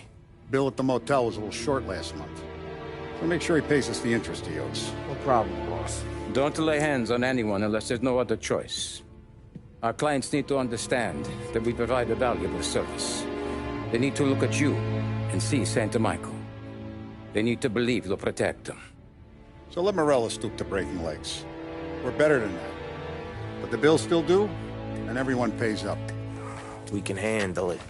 Bill at the motel was a little short last month. So make sure he pays us the interest he owes. No problem, boss. Don't lay hands on anyone unless there's no other choice. Our clients need to understand that we provide a valuable service. They need to look at you and see Santa Michael. They need to believe you'll protect them. So let Morello stoop to breaking legs. We're better than that. But the bill's still due, and everyone pays up. We can handle it.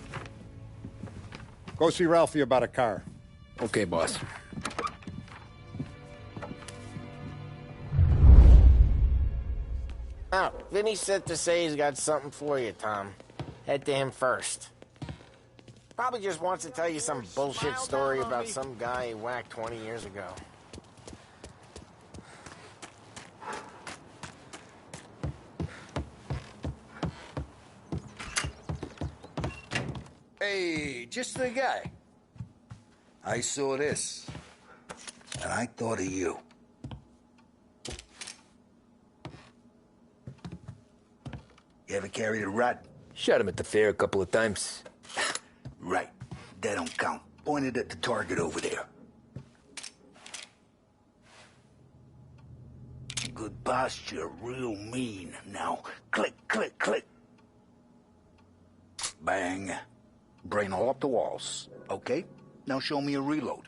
Go see Ralphie about a car. Okay, boss. Oh, Vinny said to say he's got something for you, Tom. Head to him first. Probably just wants to tell you some bullshit story about some guy he whacked 20 years ago. Hey, just the guy. I saw this, and I thought of you. You ever carried a rat? Shot him at the fair a couple of times. Right. That don't count. Pointed at the target over there. Good posture, real mean. Now, click, click, click. Bang. Brain all up the walls. Okay? Now show me a reload.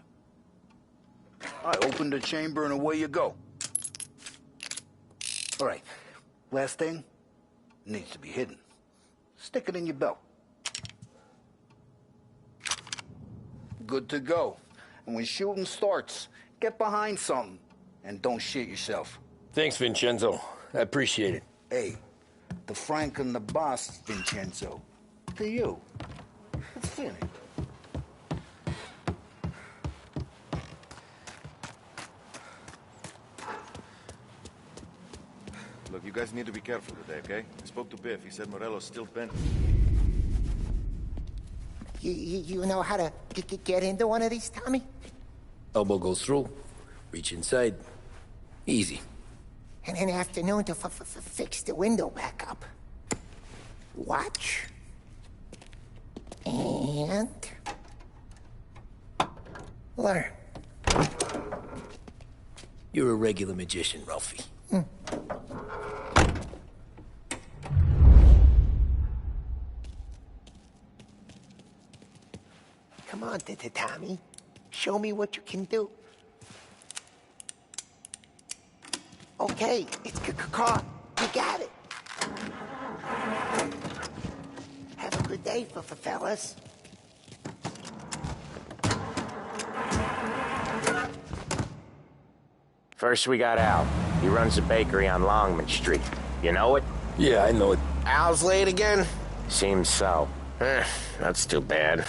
I open the chamber and away you go. All right. Last thing. Needs to be hidden. Stick it in your belt. Good to go. And when shooting starts, get behind something. And don't shit yourself. Thanks, Vincenzo. I appreciate it. Hey, the Frank and the boss, Vincenzo. To you. It's Vinny. Look, you guys need to be careful today, okay? I spoke to Biff. He said Morello's still bent. You know how to get into one of these, Tommy? Elbow goes through. Reach inside. Easy. And an afternoon to fix the window back up. Watch. And... learn. You're a regular magician, Ralphie. Come on, Tommy. Show me what you can do. Okay, it's caught. You got it. Have a good day, fellas. First we got Al. He runs a bakery on Longman Street. You know it? Yeah, I know it. Al's late again? Seems so. That's too bad.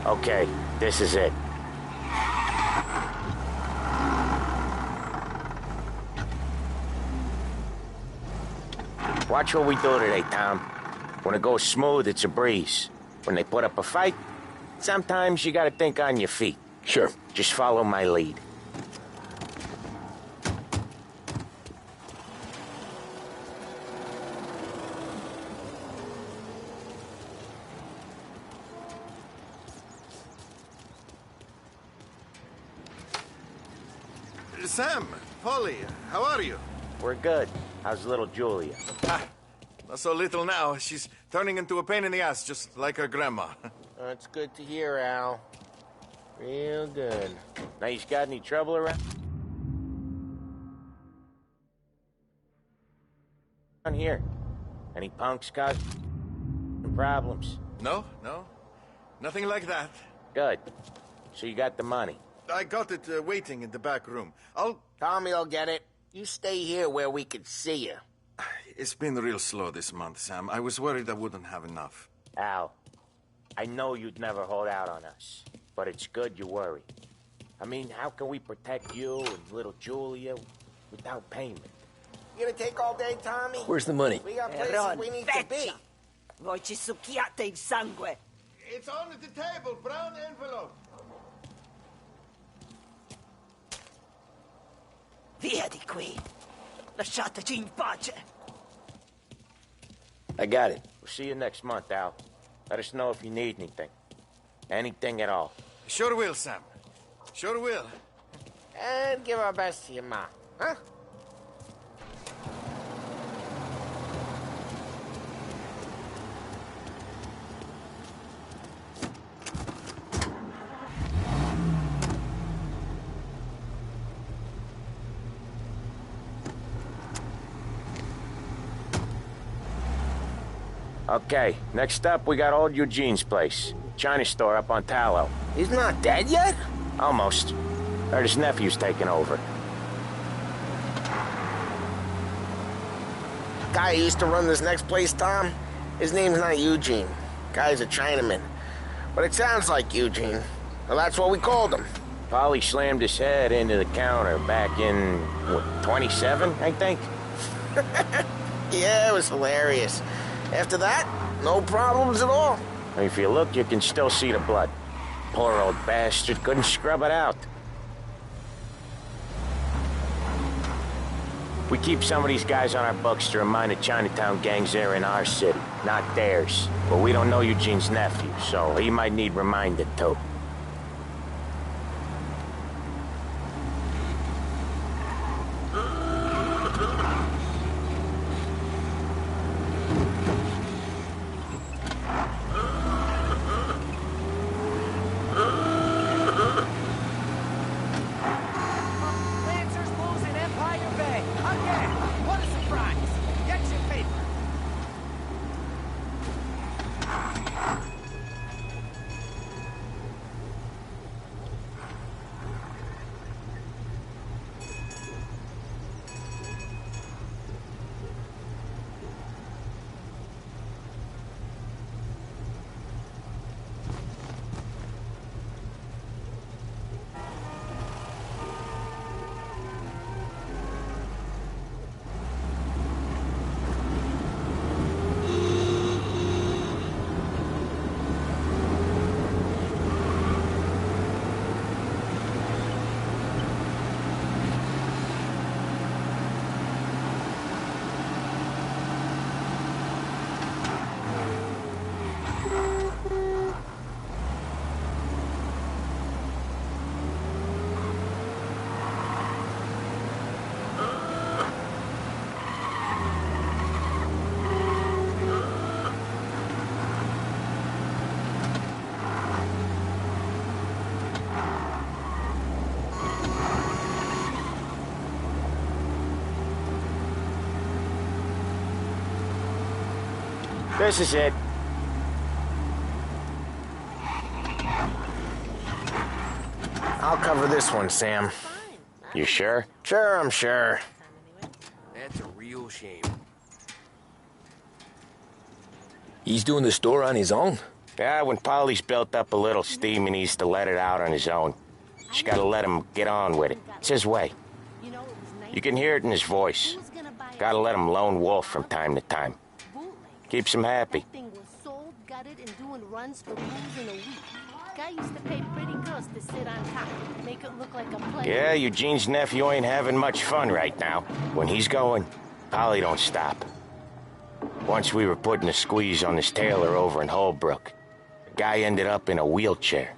Okay, this is it. Watch what we do today, Tom. When it goes smooth, it's a breeze. When they put up a fight, sometimes you gotta think on your feet. Sure. Just follow my lead. Sam, Polly, how are you? We're good. How's little Julia? Not so little now. She's turning into a pain in the ass, just like her grandma. That's good to hear, Al. Real good. Now, you got any trouble around here? Any punks causing problems? No. Nothing like that. Good. So you got the money? I got it waiting in the back room. Tommy'll get it. You stay here where we can see you. It's been real slow this month, Sam. I was worried I wouldn't have enough. Al, I know you'd never hold out on us, but it's good you worry. I mean, how can we protect you and little Julia without payment? You gonna take all day, Tommy? Where's the money? We got places we need to be. Voi ci succhiate il sangue. It's on the table, brown envelope. Via di qui. Lasciateci in pace. I got it. We'll see you next month, Al. Let us know if you need anything. Anything at all. Sure will, Sam. Sure will. And give our best to your ma, huh? Okay, next up, we got old Eugene's place. China store up on Tallow. He's not dead yet? Almost. Heard his nephew's taking over. Guy who used to run this next place, Tom? His name's not Eugene. Guy's a Chinaman. But it sounds like Eugene. Well, that's what we called him. Polly slammed his head into the counter back in, what, 27, I think? Yeah, it was hilarious. After that, no problems at all. If you look, you can still see the blood. Poor old bastard couldn't scrub it out. We keep some of these guys on our books to remind the Chinatown gangs they're in our city, not theirs. But we don't know Eugene's nephew, so he might need reminded too. This is it. I'll cover this one, Sam. You sure? Sure, I'm sure. That's a real shame. He's doing the store on his own? Yeah, when Polly's built up a little steam, he needs to let it out on his own. Just gotta let him get on with it. It's his way. You can hear it in his voice. Gotta let him lone wolf from time to time. Keeps him happy. Thing was sold, gutted, and doing runs for booze in a week. Guy used to pay pretty girls to sit on top, make it look like a play. Yeah, Eugene's nephew ain't having much fun right now. When he's going, Polly don't stop. Once we were putting a squeeze on this tailor over in Holbrook. The guy ended up in a wheelchair.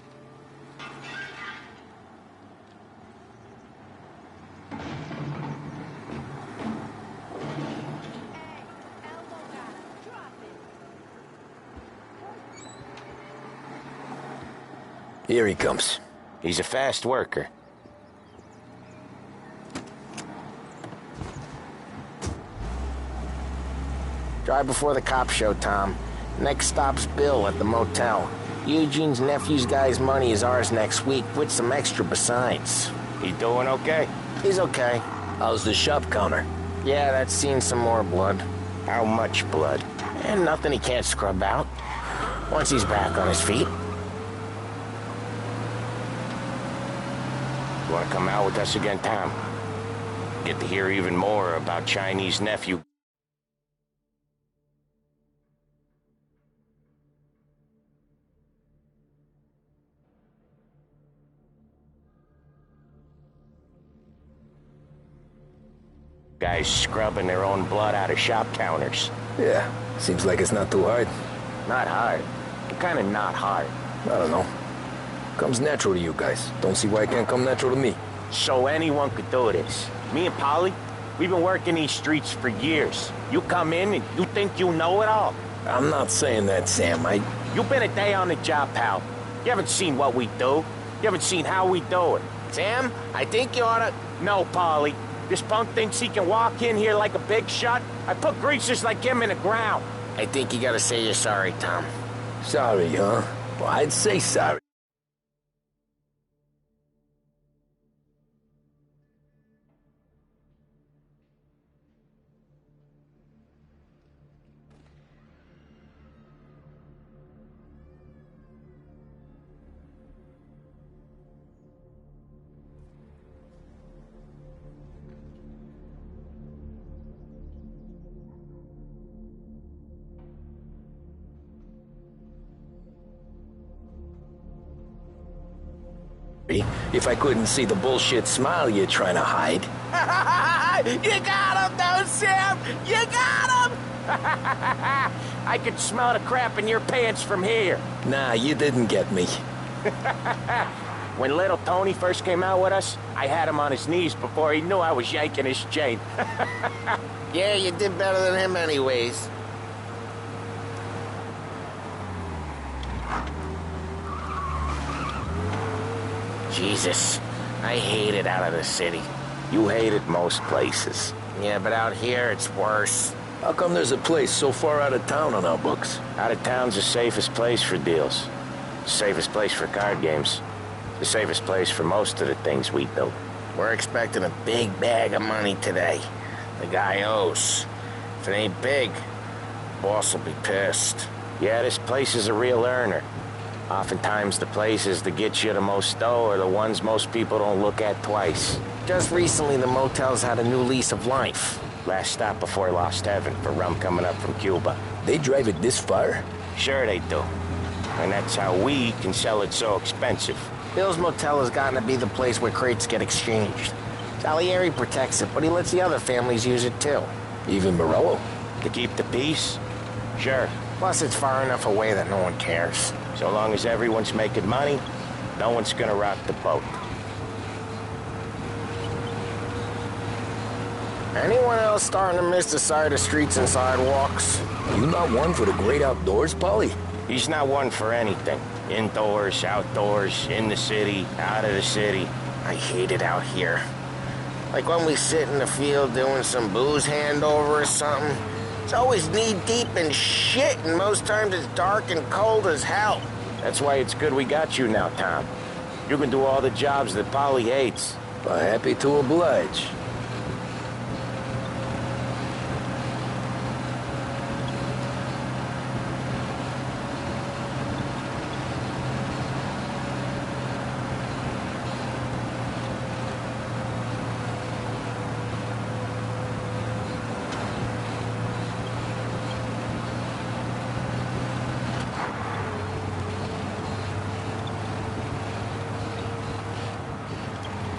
Here he comes. He's a fast worker. Drive before the cops show, Tom. Next stop's Bill at the motel. Eugene's nephew's guy's money is ours next week, with some extra besides. He doing okay? He's okay. How's the shop counter? Yeah, that's seen some more blood. How much blood? And nothing he can't scrub out. Once he's back on his feet. You want to come out with us again, Tom? Get to hear even more about Chinese nephew. Guys scrubbing their own blood out of shop counters. Yeah, seems like it's not too hard. Not hard? What kind of not hard? I don't know. Comes natural to you guys. Don't see why it can't come natural to me. So anyone could do this. Me and Polly, we've been working these streets for years. You come in and you think you know it all. I'm not saying that, Sam. You've been a day on the job, pal. You haven't seen what we do. You haven't seen how we do it. Sam, I think you oughta... No, Polly. This punk thinks he can walk in here like a big shot. I put greasers like him in the ground. I think you gotta say you're sorry, Tom. Sorry, huh? Well, I'd say sorry. If I couldn't see the bullshit smile you're trying to hide. You got him, though, Sam! You got him! I could smell the crap in your pants from here. Nah, you didn't get me. When little Tony first came out with us, I had him on his knees before he knew I was yanking his chain. Yeah, you did better than him anyways. Jesus, I hate it out of the city. You hate it most places. Yeah, but out here it's worse. How come there's a place so far out of town on our books? Out of town's the safest place for deals. The safest place for card games. The safest place for most of the things we do. We're expecting a big bag of money today. The guy owes. If it ain't big, boss will be pissed. Yeah, this place is a real earner. Oftentimes the places that get you the most dough are the ones most people don't look at twice. Just recently the motel's had a new lease of life. Last stop before Lost Heaven for rum coming up from Cuba. They drive it this far? Sure they do. And that's how we can sell it so expensive. Bill's Motel has gotten to be the place where crates get exchanged. Salieri protects it, but he lets the other families use it too. Even Morello? To keep the peace? Sure. Plus it's far enough away that no one cares. So long as everyone's making money, no one's gonna rock the boat. Anyone else starting to miss the side of streets and sidewalks? You not one for the great outdoors, Polly? He's not one for anything. Indoors, outdoors, in the city, out of the city. I hate it out here. Like when we sit in the field doing some booze handover or something. It's always knee-deep in shit, and most times it's dark and cold as hell. That's why it's good we got you now, Tom. You can do all the jobs that Polly hates. Well, happy to oblige.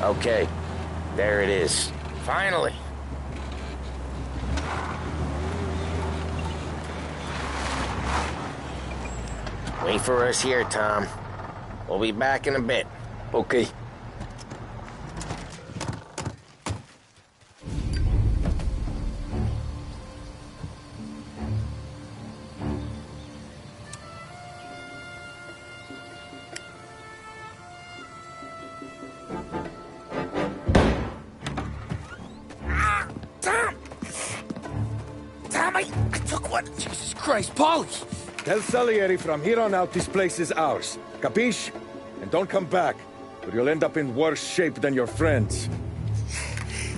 Okay, there it is. Finally. Wait for us here, Tom. We'll be back in a bit. Okay. What? Jesus Christ, Paulie! Tell Salieri from here on out this place is ours. Capiche? And don't come back, or you'll end up in worse shape than your friends.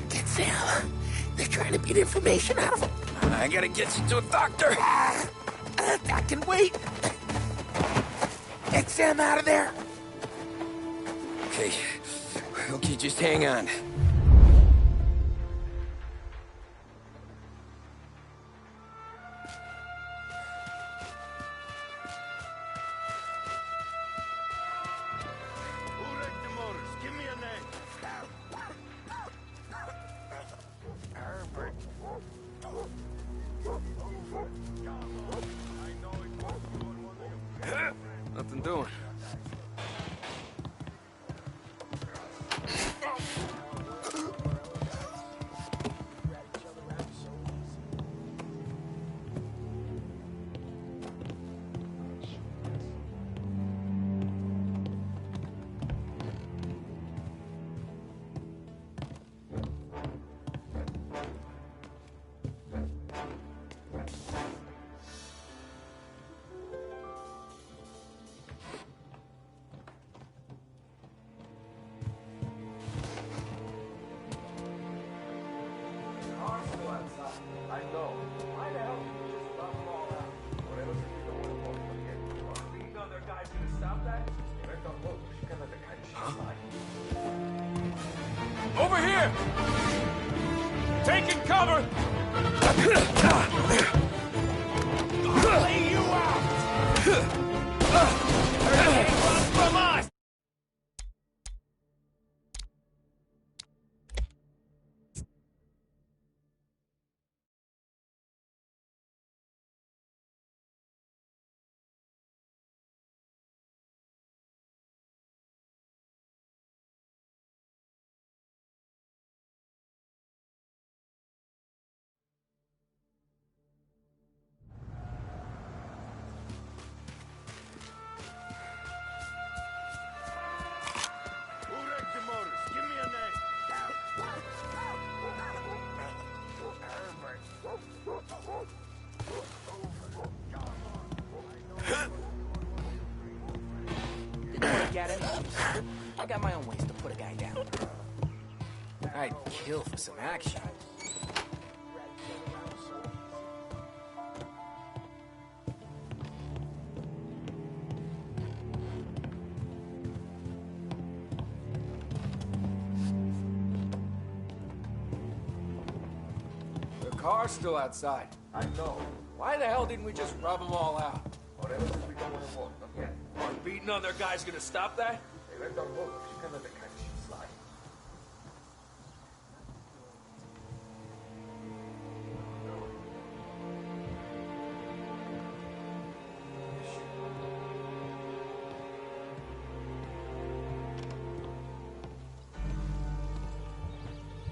Get Sam. They're trying to beat information out of him. I gotta get you to a doctor. I can wait. Get Sam out of there. Okay. Okay, just hang on. Nothing doing. Over here! Taking cover! Lay you out! Run from us! I got my own ways to put a guy down. I'd kill for some action. The car's still outside. I know. Why the hell didn't we just rub them all out? Beating on their guys gonna stop that?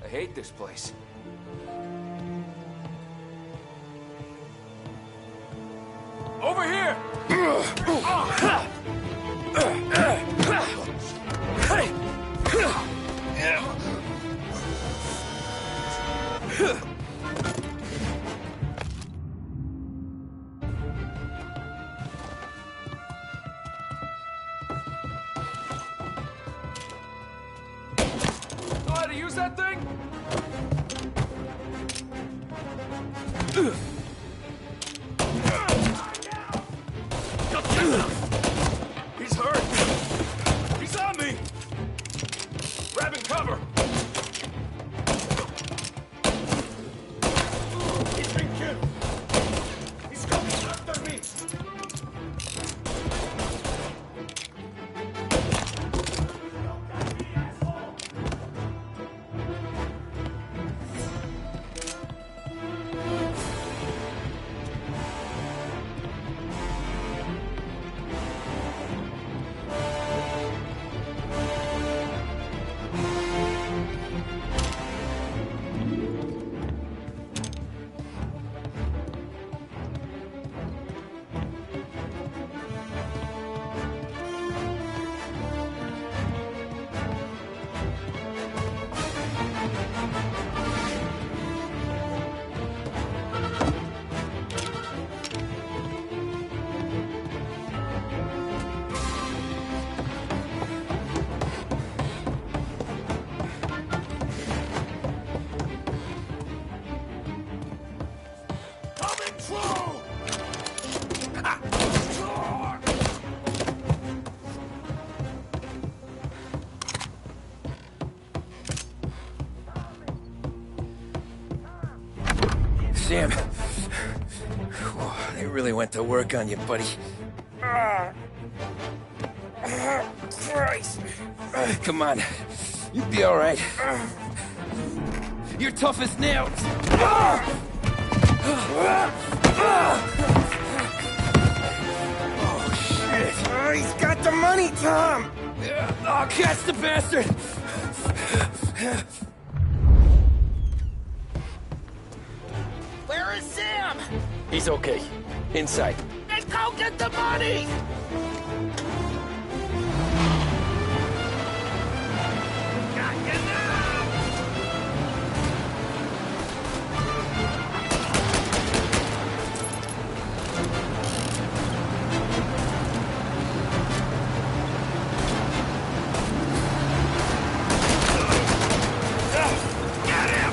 I hate this place. Over here! Know how to use that thing? He's hurt! He's on me! Grabbing cover! He's been killed! He's coming after me! Sam. They really went to work on you, buddy. Christ. Come on. You'll be all right. You're tough as nails. Oh, shit. Oh, he's got the money, Tom! Oh, catch the bastard! Where is Sam? He's okay. Inside. Then go get the money! Got you now! Get him!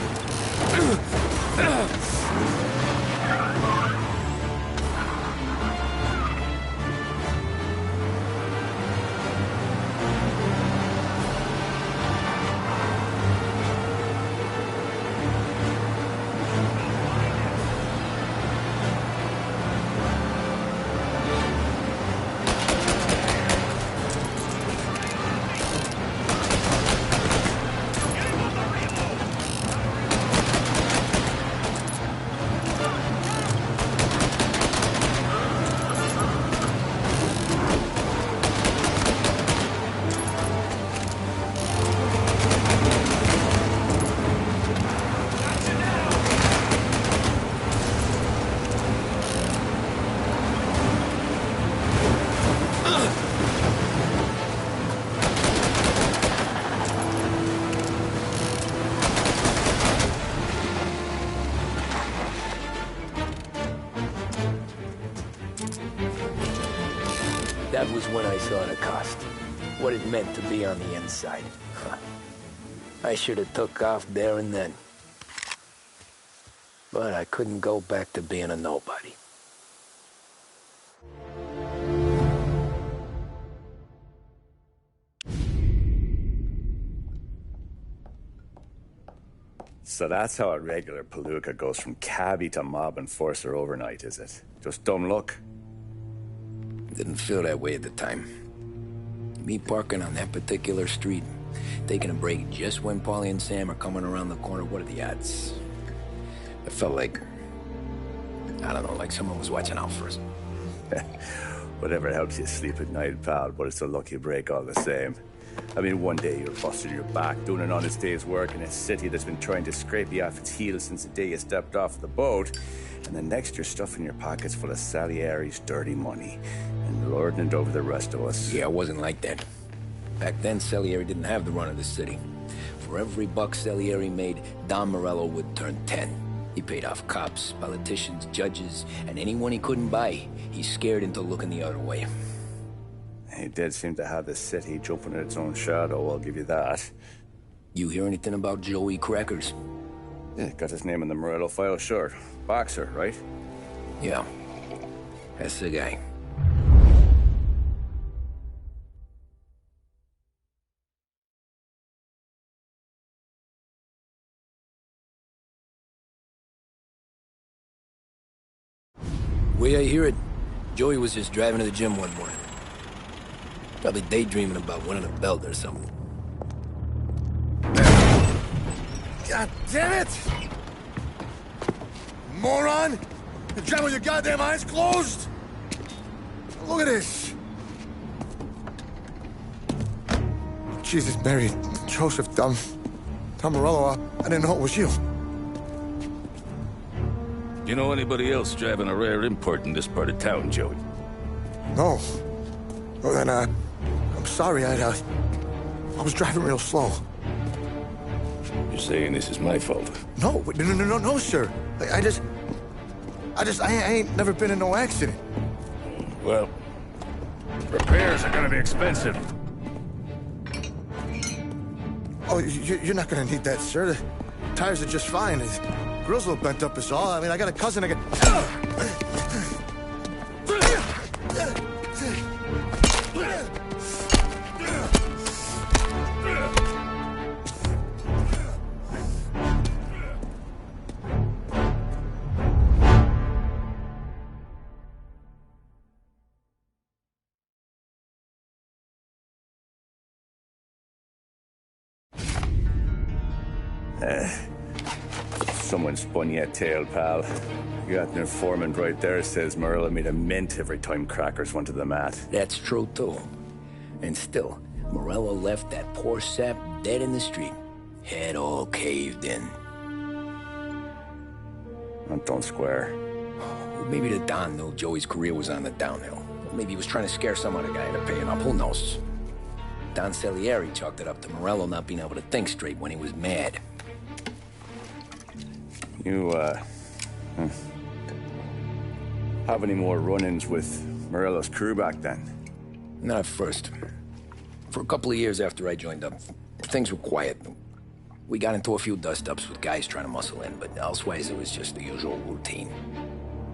That was when I saw the cost. What it meant to be on the inside. Huh. I should have took off there and then. But I couldn't go back to being a nobody. So that's how a regular palooka goes from cabbie to mob enforcer overnight, is it? Just dumb luck? Didn't feel that way at the time. Me parking on that particular street, taking a break just when Paulie and Sam are coming around the corner, what are the odds? I felt like, I don't know, like someone was watching out for us. Whatever helps you sleep at night, pal, but it's a lucky break all the same. I mean, one day you're busting your back, doing an honest day's work in a city that's been trying to scrape you off its heels since the day you stepped off the boat, and the next you're stuffing your pockets full of Salieri's dirty money and lording it over the rest of us. Yeah, it wasn't like that. Back then, Salieri didn't have the run of the city. For every buck Salieri made, Don Morello would turn 10. He paid off cops, politicians, judges, and anyone he couldn't buy, he scared into looking the other way. He did seem to have the city jumping at its own shadow, I'll give you that. You hear anything about Joey Crackers? Yeah, got his name in the Morello file, sure. Boxer, right? Yeah, that's the guy. Way I hear it, Joey was just driving to the gym one morning. Probably daydreaming about winning a belt or something. God damn it! Moron! You're driving with your goddamn eyes closed? Look at this! Jesus, Mary, Joseph, Tom Morello, I didn't know it was you. You know anybody else driving a rare import in this part of town, Joey? No. Well, then, I'm sorry, I was driving real slow. You're saying this is my fault? No, sir. I ain't never been in no accident. Well, repairs are gonna be expensive. Oh, you're not gonna need that, sir. The tires are just fine. The grill's a little bent up is all. I mean, I got a cousin I can... Someone spun you a tale, pal. You got an informant right there says Morello made a mint every time crackers went to the mat. That's true, too. And still, Morello left that poor sap dead in the street. Head all caved in. That don't square. Well, maybe the Don knew Joey's career was on the downhill. Maybe he was trying to scare some other guy into paying up. Who knows? Don Salieri chalked it up to Morello not being able to think straight when he was mad. You, have any more run-ins with Morello's crew back then? Not at first. For a couple of years after I joined up, things were quiet. We got into a few dust-ups with guys trying to muscle in, but elsewise it was just the usual routine.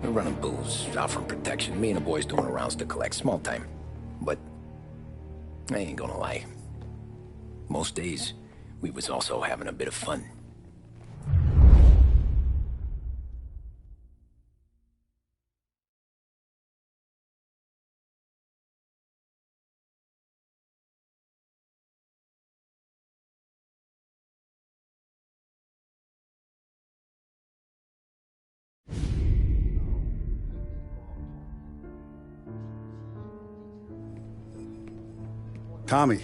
We were running booze, offering protection, me and the boys doing rounds to collect, small time. But I ain't gonna lie. Most days, we was also having a bit of fun. Tommy,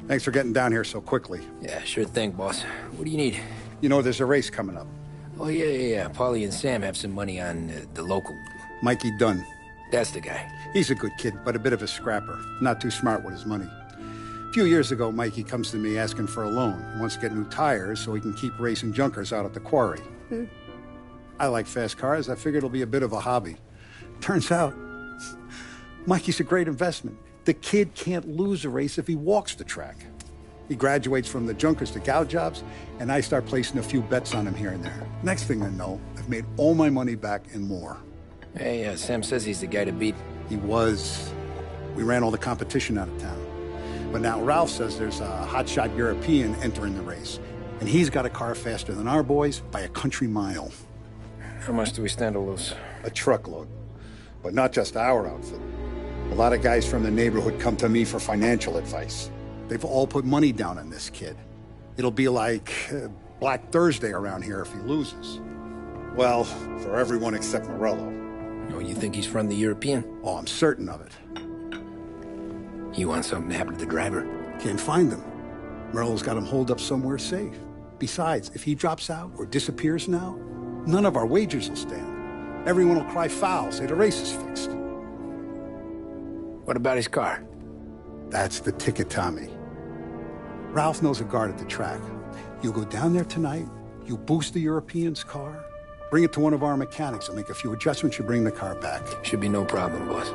thanks for getting down here so quickly. Yeah, sure thing, boss. What do you need? You know, there's a race coming up. Oh, yeah. Paulie and Sam have some money on the local. Mikey Dunn. That's the guy. He's a good kid, but a bit of a scrapper. Not too smart with his money. A few years ago, Mikey comes to me asking for a loan. He wants to get new tires so he can keep racing junkers out at the quarry. I like fast cars. I figured it'll be a bit of a hobby. Turns out, Mikey's a great investment. The kid can't lose a race if he walks the track. He graduates from the junkers to gal jobs, and I start placing a few bets on him here and there. Next thing I know, I've made all my money back and more. Hey, Sam says he's the guy to beat. He was. We ran all the competition out of town. But now Ralph says there's a hotshot European entering the race, and he's got a car faster than our boys by a country mile. How much do we stand to lose? A truckload. But not just our outfit. A lot of guys from the neighborhood come to me for financial advice. They've all put money down on this kid. It'll be like Black Thursday around here if he loses. Well, for everyone except Morello. Oh, you think he's from the European? Oh, I'm certain of it. You want something to happen to the driver? Can't find him. Morello's got him holed up somewhere safe. Besides, if he drops out or disappears now, none of our wagers will stand. Everyone will cry foul, say the race is fixed. What about his car? That's the ticket, Tommy. Ralph knows a guard at the track. You go down there tonight, you boost the European's car, bring it to one of our mechanics, and make a few adjustments, you bring the car back. Should be no problem, boss.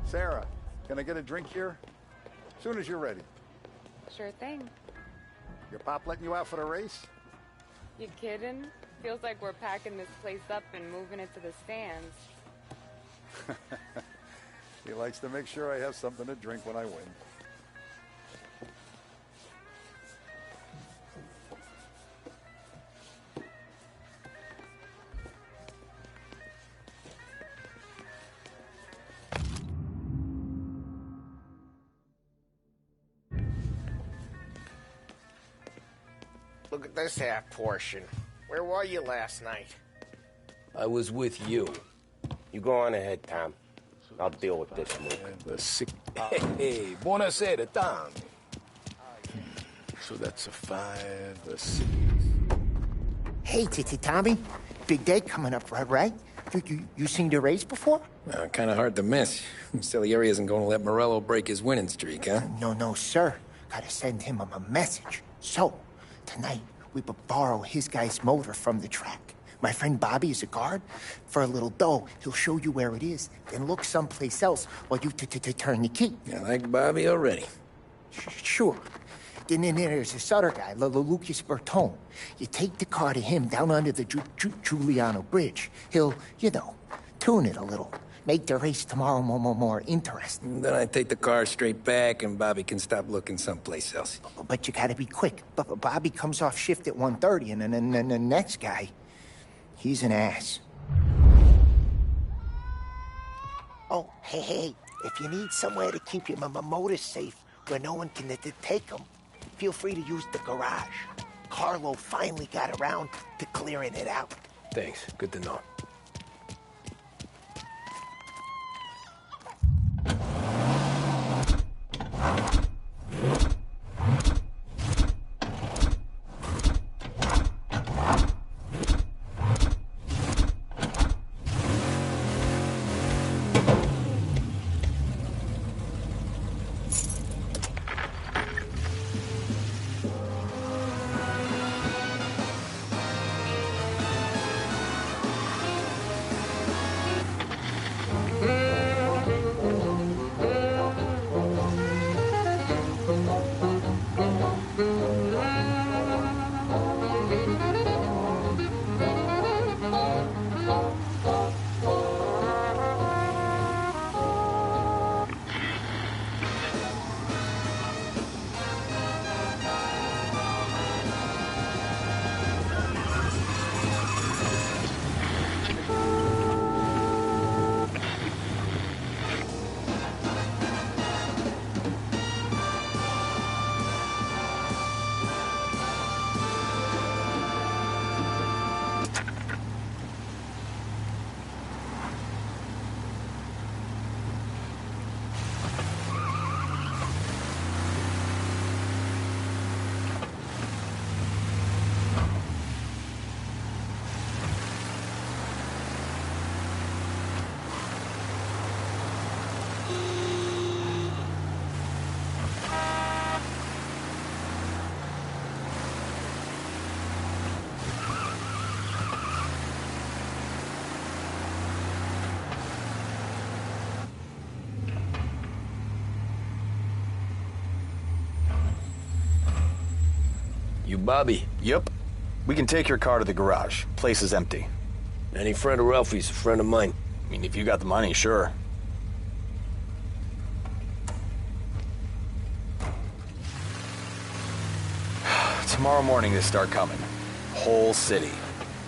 Sarah, can I get a drink here? As soon as you're ready. Sure thing. Your pop letting you out for the race? You kidding? Feels like we're packing this place up and moving it to the stands. He likes to make sure I have something to drink when I win. Look at this half portion. Where were you last night? I was with you. You go on ahead, Tom. I'll deal with this mook. Hey, buonasera, Tom. So that's a 5, a 6. Hey, Tommy. Big day coming up, right? You seen the race before? Kind of hard to miss. Salieri isn't going to let Morello break his winning streak, huh? No, sir. Gotta send him a message. So, tonight, we borrow his guy's motor from the track. My friend Bobby is a guard. For a little dough, he'll show you where it is, then look someplace else while you turn the key. I like Bobby already. Sure. Then there's this other guy, Lucas Bertone. You take the car to him down under the Giuliano Bridge. He'll, tune it a little. Make the race tomorrow more interesting. Then I take the car straight back and Bobby can stop looking someplace else. But you gotta be quick. But Bobby comes off shift at 1:30, and then the next guy, he's an ass. Oh, hey, if you need somewhere to keep your motor safe, where no one can take them, feel free to use the garage. Carlo finally got around to clearing it out. Thanks. Good to know. You Bobby? Yep. We can take your car to the garage. Place is empty. Any friend of Ralphie's, a friend of mine. I mean, if you got the money, sure. Tomorrow morning they start coming. Whole city.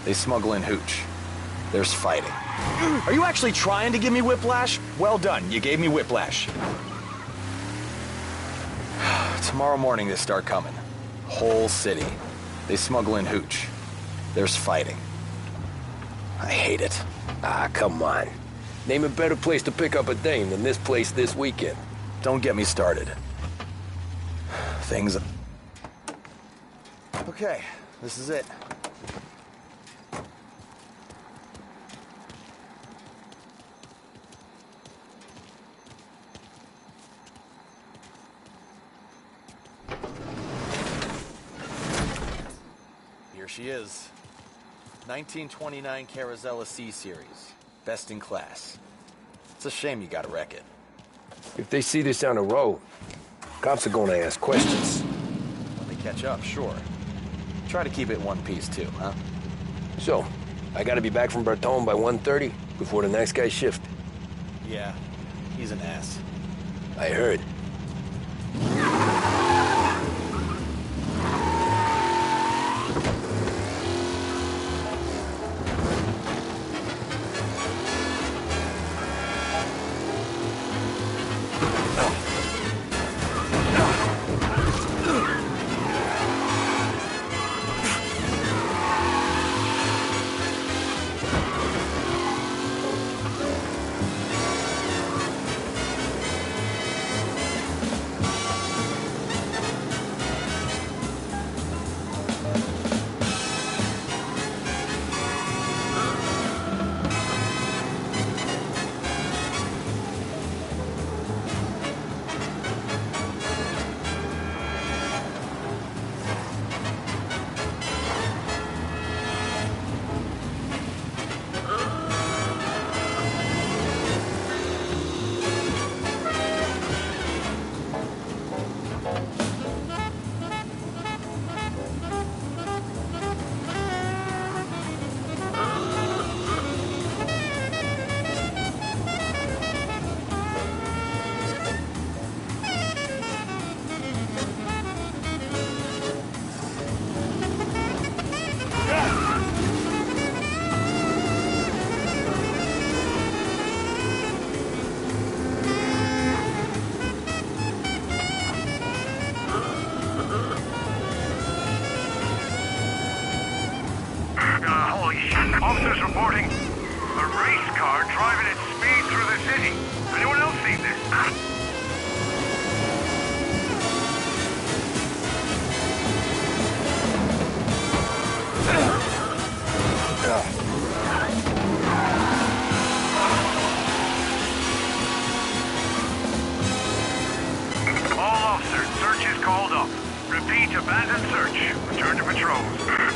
They smuggle in hooch. There's fighting. Are you actually trying to give me whiplash? Well done, you gave me whiplash. Tomorrow morning they start coming. Whole city. They smuggle in hooch. There's fighting. I hate it. Ah, come on. Name a better place to pick up a dame than this place this weekend. Don't get me started. Things... Okay, this is it. Here she is. 1929 Carazella C-Series. Best in class. It's a shame you gotta wreck it. If they see this on the road, cops are gonna ask questions. When they catch up, sure. Try to keep it one piece too, huh? So, I gotta be back from Bertone by 1:30 before the next guy shift. Yeah, he's an ass. I heard. abandoned search. Return to patrols.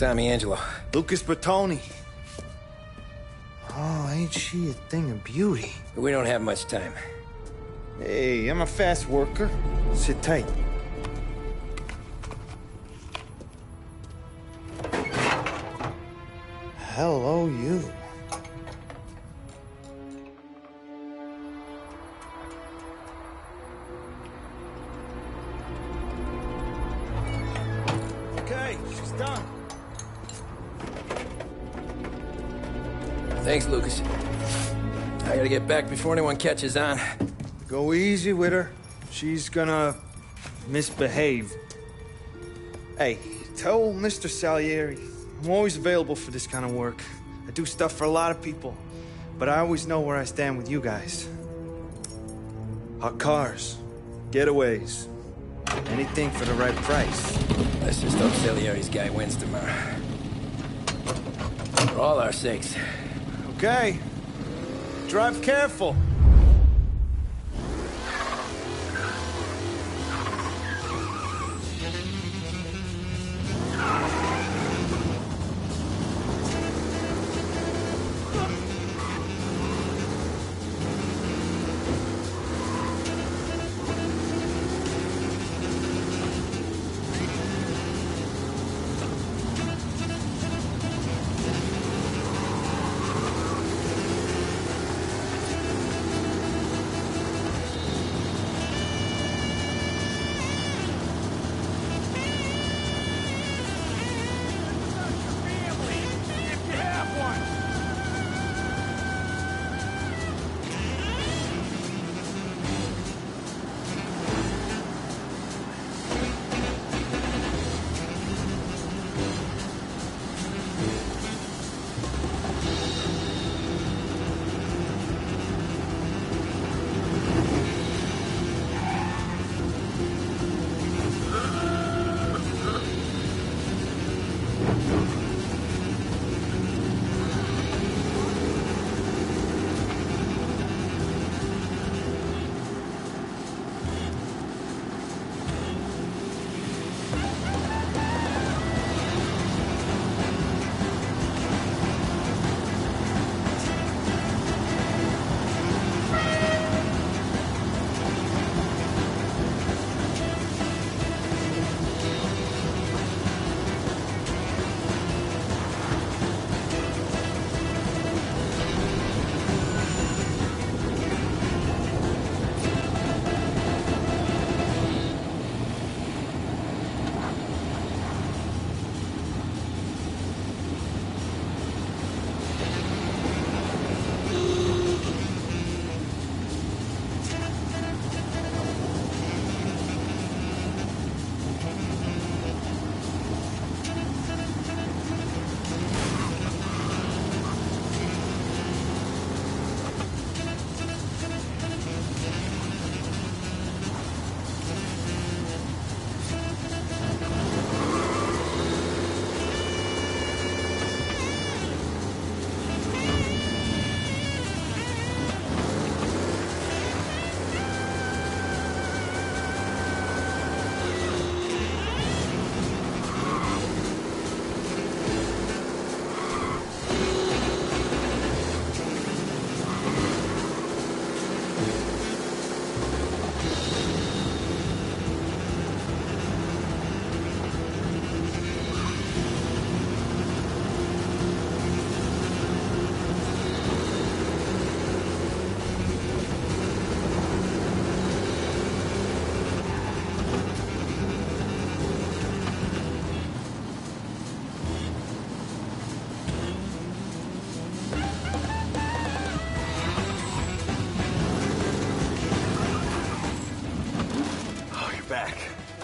Tommy Angelo. Lucas Bertoni. Oh, ain't she a thing of beauty? We don't have much time. Hey, I'm a fast worker. Sit tight. Hello, you. Okay, she's done. Thanks, Lucas. I gotta get back before anyone catches on. Go easy with her. She's gonna misbehave. Hey, tell Mr. Salieri I'm always available for this kind of work. I do stuff for a lot of people, but I always know where I stand with you guys. Hot cars, getaways, anything for the right price. Let's just hope Salieri's guy wins tomorrow. For all our sakes. Okay. Drive careful.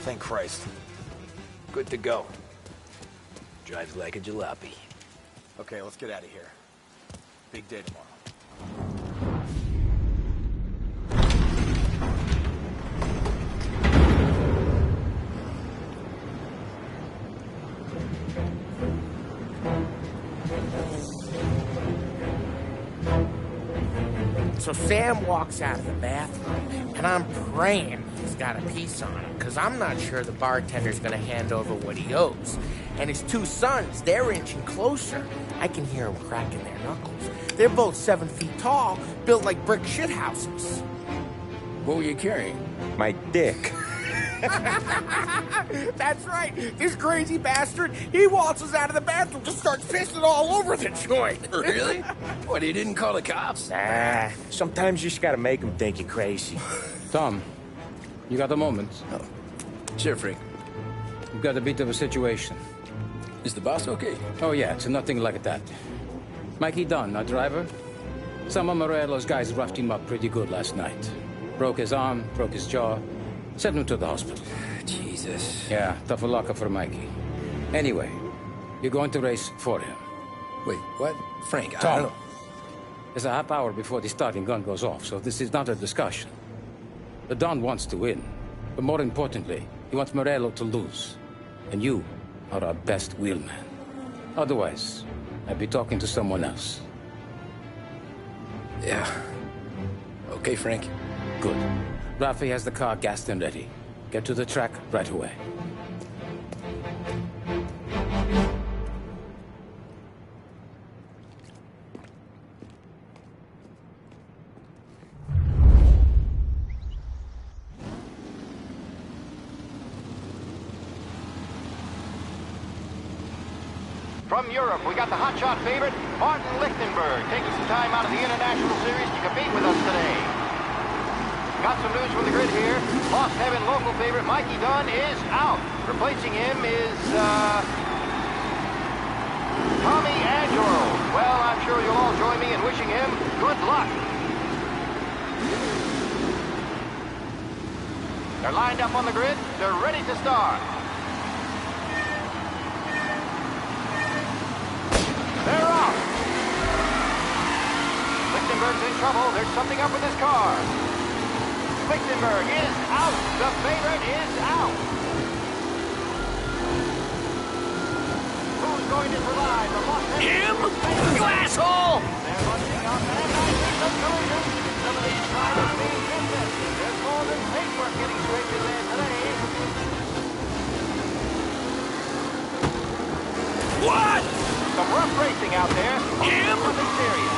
thank Christ. Good to go. Drives like a jalopy. Okay, let's get out of here. Big day tomorrow. So Sam walks out of the bathroom, and I'm praying he's got a piece on him, because I'm not sure the bartender's going to hand over what he owes. And his two sons, they're inching closer. I can hear them cracking their knuckles. They're both 7 feet tall, built like brick shithouses. What were you carrying? My dick. That's right. This crazy bastard, he waltzes out of the bathroom, just starts pissing all over the joint. Really? What, he didn't call the cops? Nah, sometimes you just gotta make them think you're crazy. Tom, you got a moment? Oh. Sure, Frank. We've got a bit of a situation. Is the boss okay? Oh, yeah, it's nothing like that. Mikey Dunn, our driver. Some of Morello's guys roughed him up pretty good last night. Broke his arm, broke his jaw. Sent him to the hospital. Jesus. Yeah, tough luck for Mikey. Anyway, you're going to race for him. Wait, what? Frank, I Tom, don't know. there's a half hour before the starting gun goes off, so this is not a discussion. The Don wants to win, but more importantly, he wants Morello to lose. And you are our best wheelman. Otherwise, I'd be talking to someone else. Yeah. Okay, Frank. Good. Rafi has the car gassed and ready. Get to the track right away. From Europe, we got the hotshot favorite, Martin Lichtenberg, taking some time out of the International Series to compete with us today. Got some news from the grid here. Lost Heaven local favorite Mikey Dunn is out. Replacing him is, Tommy Angelo. Well, I'm sure you'll all join me in wishing him good luck. They're lined up on the grid. They're ready to start. They're off. Lichtenberg's in trouble. There's something up with his car. Lichtenberg is out. The favorite is out. Who's going to survive the Los Angeles? Him? You asshole! They're bunching up and I see some collision. Some of these drivers being business. There's more than paintwork getting straight to there today. What? Some rough racing out there. Him? Nothing serious.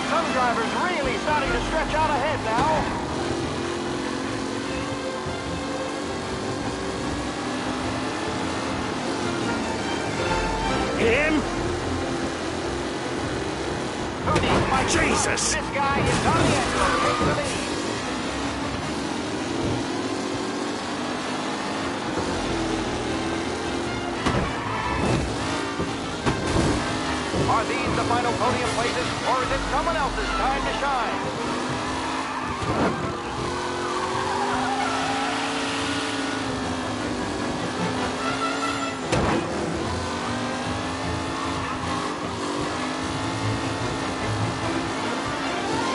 Some drivers really starting to stretch out ahead now. Him? Jesus! This guy is Tommy Angelo taking the lead. Are these the final podium places, or is it someone else's time to shine?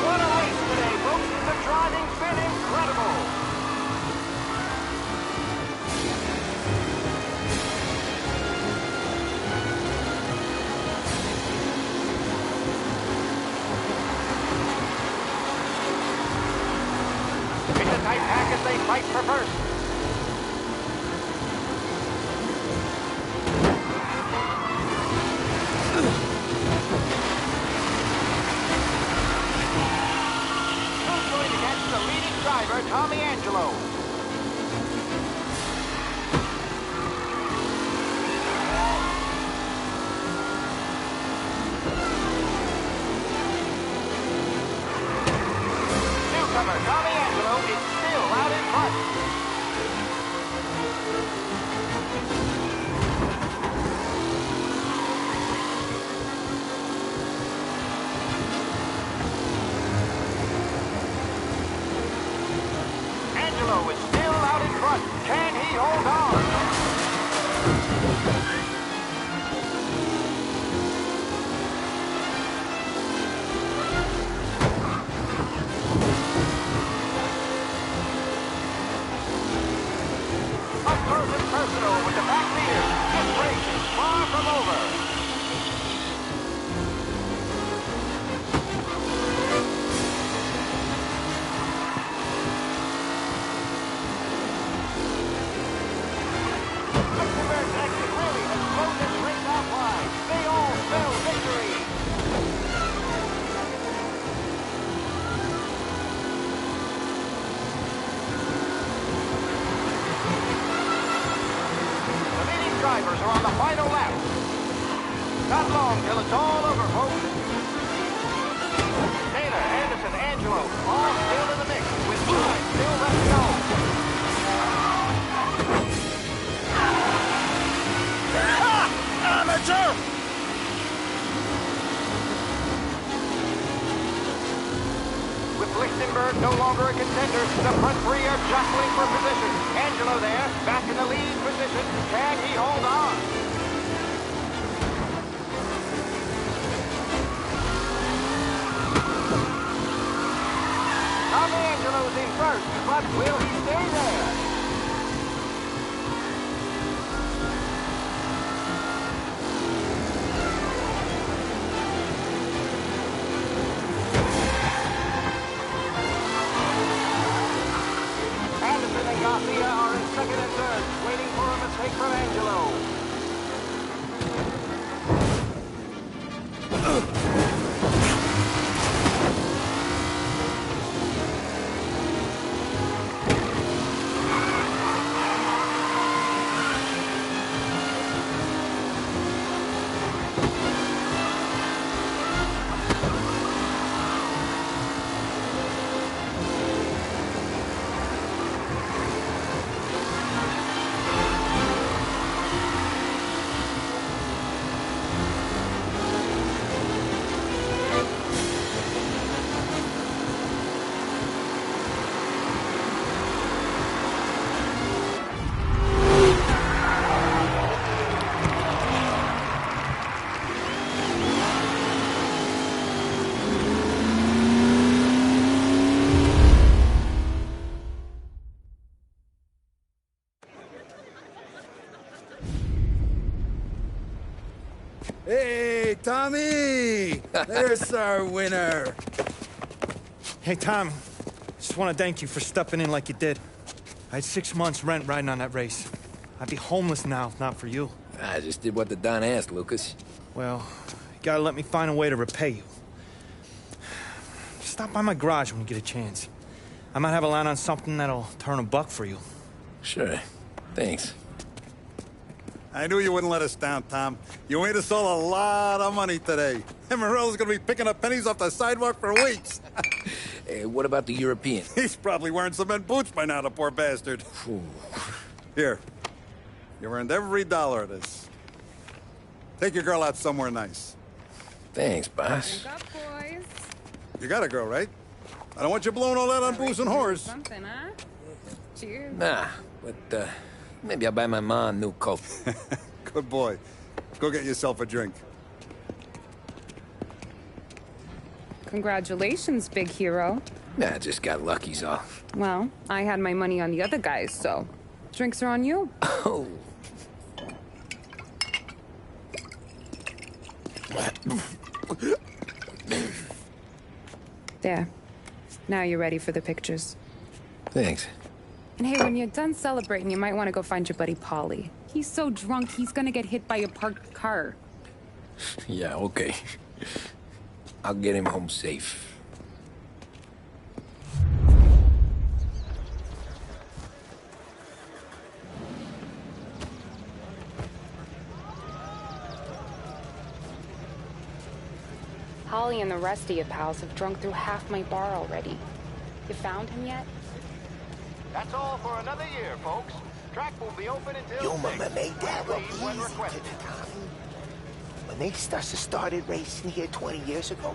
What a race today, folks. The driving's been incredible. front. Can he hold on? Up close and personal with the back leader. This race is far from over. Lichtenberg's exit really has blown this race out wide. They all spell victory. The leading drivers are on the final lap. Not long till it's all over, folks. Taylor, Anderson, Angelo, all still in the mix with time still left to go. Amateur! With Lichtenberg no longer a contender, the front three are jostling for position. Angelo there, back in the lead position. Can he hold on? Tom Angelo's in first, but will he stay there? Anderson and Garcia are in second and third, waiting for a mistake from Angelo. Hey, Tommy! There's our winner. Hey, Tom. Just want to thank you for stepping in like you did. I had 6 months rent riding on that race. I'd be homeless now if not for you. I just did what the Don asked, Lucas. Well, you gotta let me find a way to repay you. Stop by my garage when you get a chance. I might have a line on something that'll turn a buck for you. Sure. Thanks. I knew you wouldn't let us down, Tom. You made us all a lot of money today. And Morello's gonna be picking up pennies off the sidewalk for weeks. Hey, what about the European? He's probably wearing cement boots by now, the poor bastard. Here. You earned every dollar of this. Take your girl out somewhere nice. Thanks, boss. Drink up, boys. You got a girl, right? I don't want you blowing all that on booze and whores. Something, huh? Cheers. Nah, but, maybe I'll buy my mom a new coat. Good boy. Go get yourself a drink. Congratulations, big hero. Nah, just got lucky's all. Well, I had my money on the other guys, so drinks are on you. Oh. There. Now you're ready for the pictures. Thanks. And hey, when you're done celebrating, you might want to go find your buddy Paulie. He's so drunk, he's gonna get hit by a parked car. Yeah, okay. I'll get him home safe. Holly and the rest of your pals have drunk through half my bar already. You found him yet? That's all for another year, folks. Track will be open until Your mama 6. made that look Please, when easy requested. to the Tommy. When they started racing here 20 years ago,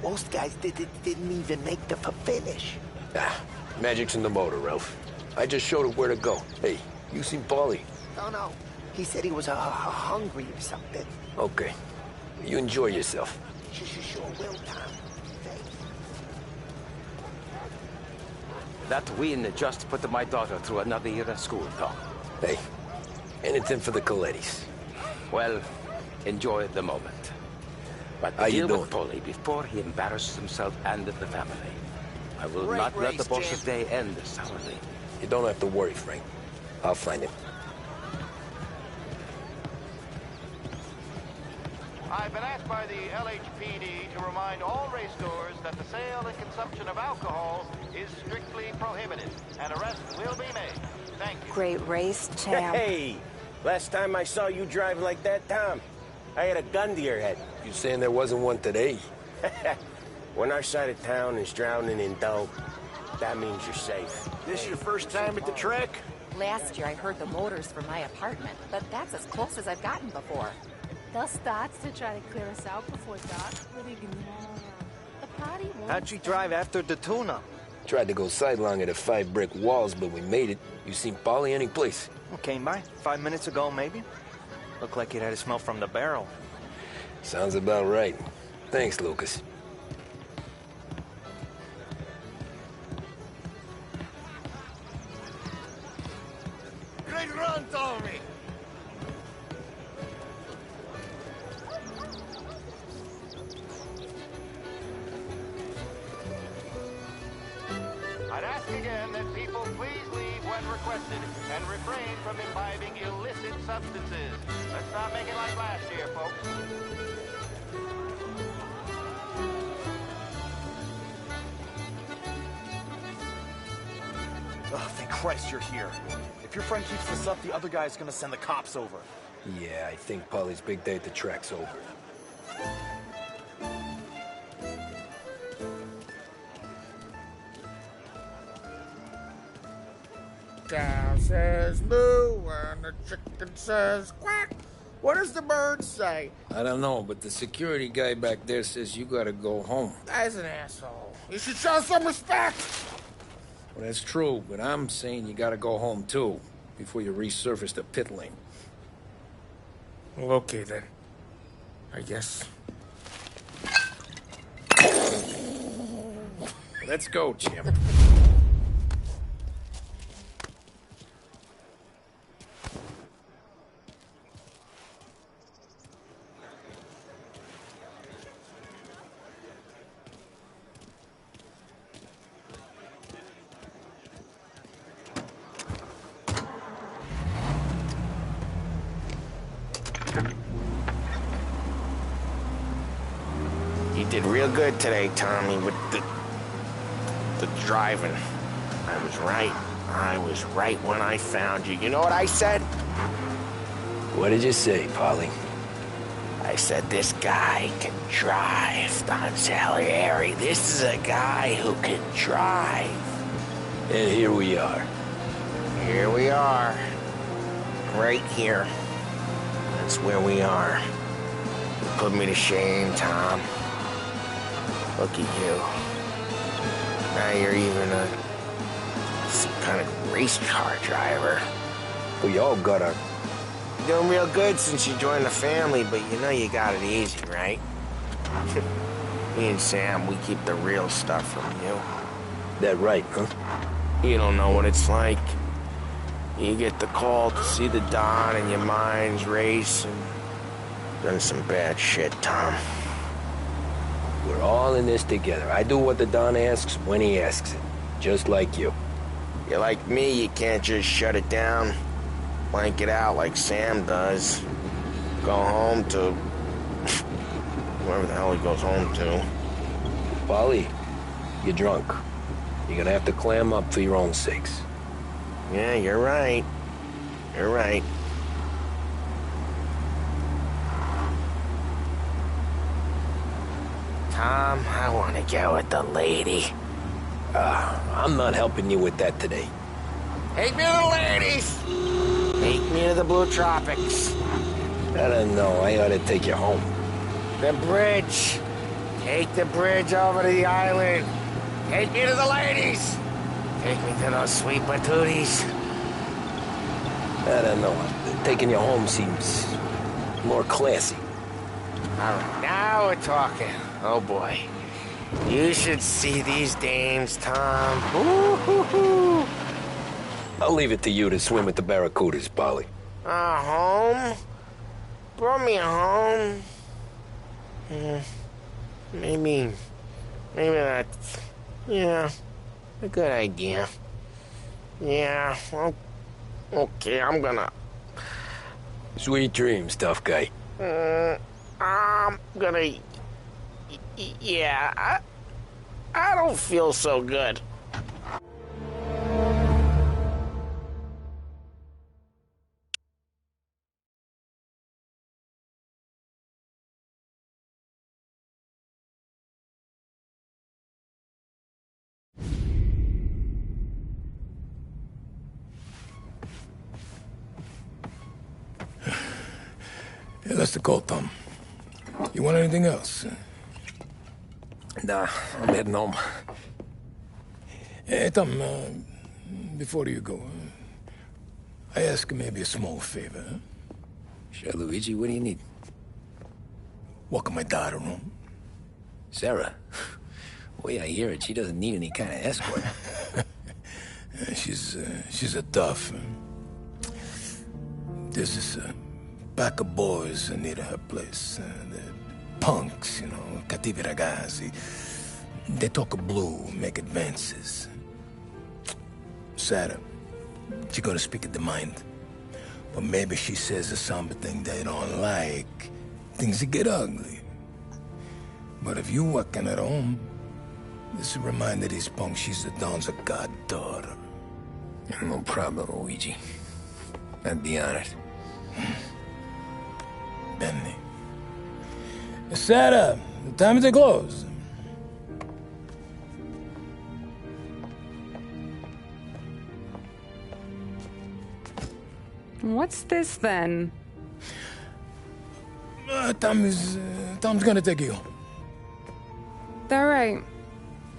most guys didn't even make the finish. Ah, magic's in the motor, Ralph. I just showed him where to go. Hey, you seen Paulie? No. He said he was hungry or something. Okay. You enjoy yourself. Sure will, Tom. That win just put my daughter through another year of school, Tom. Hey, anything for the Colettis. Well, enjoy the moment. But deal with Paulie before he embarrasses himself and the family. I will not let the boss's day end sourly. You don't have to worry, Frank. I'll find him. I've been asked by the LHPD to remind all race stores that the sale and consumption of alcohol is strictly prohibited, and arrests will be made. Thank you. Great race, champ. Hey, last time I saw you drive like that, Tom, I had a gun to your head. You saying there wasn't one today? When our side of town is drowning in dope, that means you're safe. This your first time at the track? Last year I heard the motors from my apartment, but that's as close as I've gotten before. They'll start to try to clear us out before dark. The party won't. How'd you drive after the tuna? Tried to go sidelong at the 5 brick walls, but we made it. You seen Paulie any place? Came by 5 minutes ago, maybe. Looked like it had a smell from the barrel. Sounds about right. Thanks, Lucas. Great run, Tommy! I'd ask again that people please leave when requested and refrain from imbibing illicit substances. Let's not make it like last year, folks. Oh, thank Christ you're here. If your friend keeps this up, the other guy's gonna send the cops over. Yeah, I think Paulie's big day at the track's over. Cow says moo and the chicken says quack. What does the bird say? I don't know, but the security guy back there says you gotta go home. Guy's an asshole. You should show some respect. Well, that's true, but I'm saying you gotta go home too, before you resurface the pit lane. Well, okay then. I guess. Let's go, Jim. You did real good today, Tommy, with the driving. I was right. I was right when I found you. You know what I said? What did you say, Paulie? I said, this guy can drive, Don Salieri. This is a guy who can drive. And here we are. Here we are. Right here. That's where we are. You put me to shame, Tom. Look at you. Now you're even some kind of race car driver. We all got our... You're doing real good since you joined the family, but you know you got it easy, right? Me and Sam, we keep the real stuff from you. That right, huh? You don't know what it's like. You get the call to see the Don and your mind's race and done some bad shit, Tom. We're all in this together. I do what the Don asks when he asks it. Just like you. You're like me, you can't just shut it down, blank it out like Sam does. Go home to... wherever the hell he goes home to. Paulie, you're drunk. You're gonna have to clam up for your own sakes. Yeah, you're right. You're right. Tom, I want to go with the lady. I'm not helping you with that today. Take me to the ladies! Take me to the Blue Tropics. I don't know. I ought to take you home. The bridge. Take the bridge over to the island. Take me to the ladies. Take me to those sweet patooties. I don't know. Taking you home seems more classy. All right, now we're talking. Oh boy. You should see these dames, Tom. Ooh-hoo-hoo. I'll leave it to you to swim with the barracudas, Polly. Home? Brought me home? Maybe that's, yeah, a good idea. Yeah, well, okay, I'm gonna... Sweet dreams, tough guy. I'm gonna... Yeah, I don't feel so good. Yeah, that's the call, Tom. You want anything else? Nah, I'm heading home. Hey, Tom, before you go, I ask maybe a small favor. Huh? Sure, Luigi, what do you need? Walk my daughter home. Sarah? The way I hear it, she doesn't need any kind of escort. She's a tough. There's this pack of boys near her place. They're punks, you know, cattivi ragazzi. They talk blue, make advances. Sarah, she gonna speak at the mind. But maybe she says something they don't like. Things get ugly. But if you walking at home, this will remind these punks she's the Don's goddaughter. No problem, Luigi. I'd be honored. Benny. Sarah, time to close. What's this then? Tom's gonna take you. All right.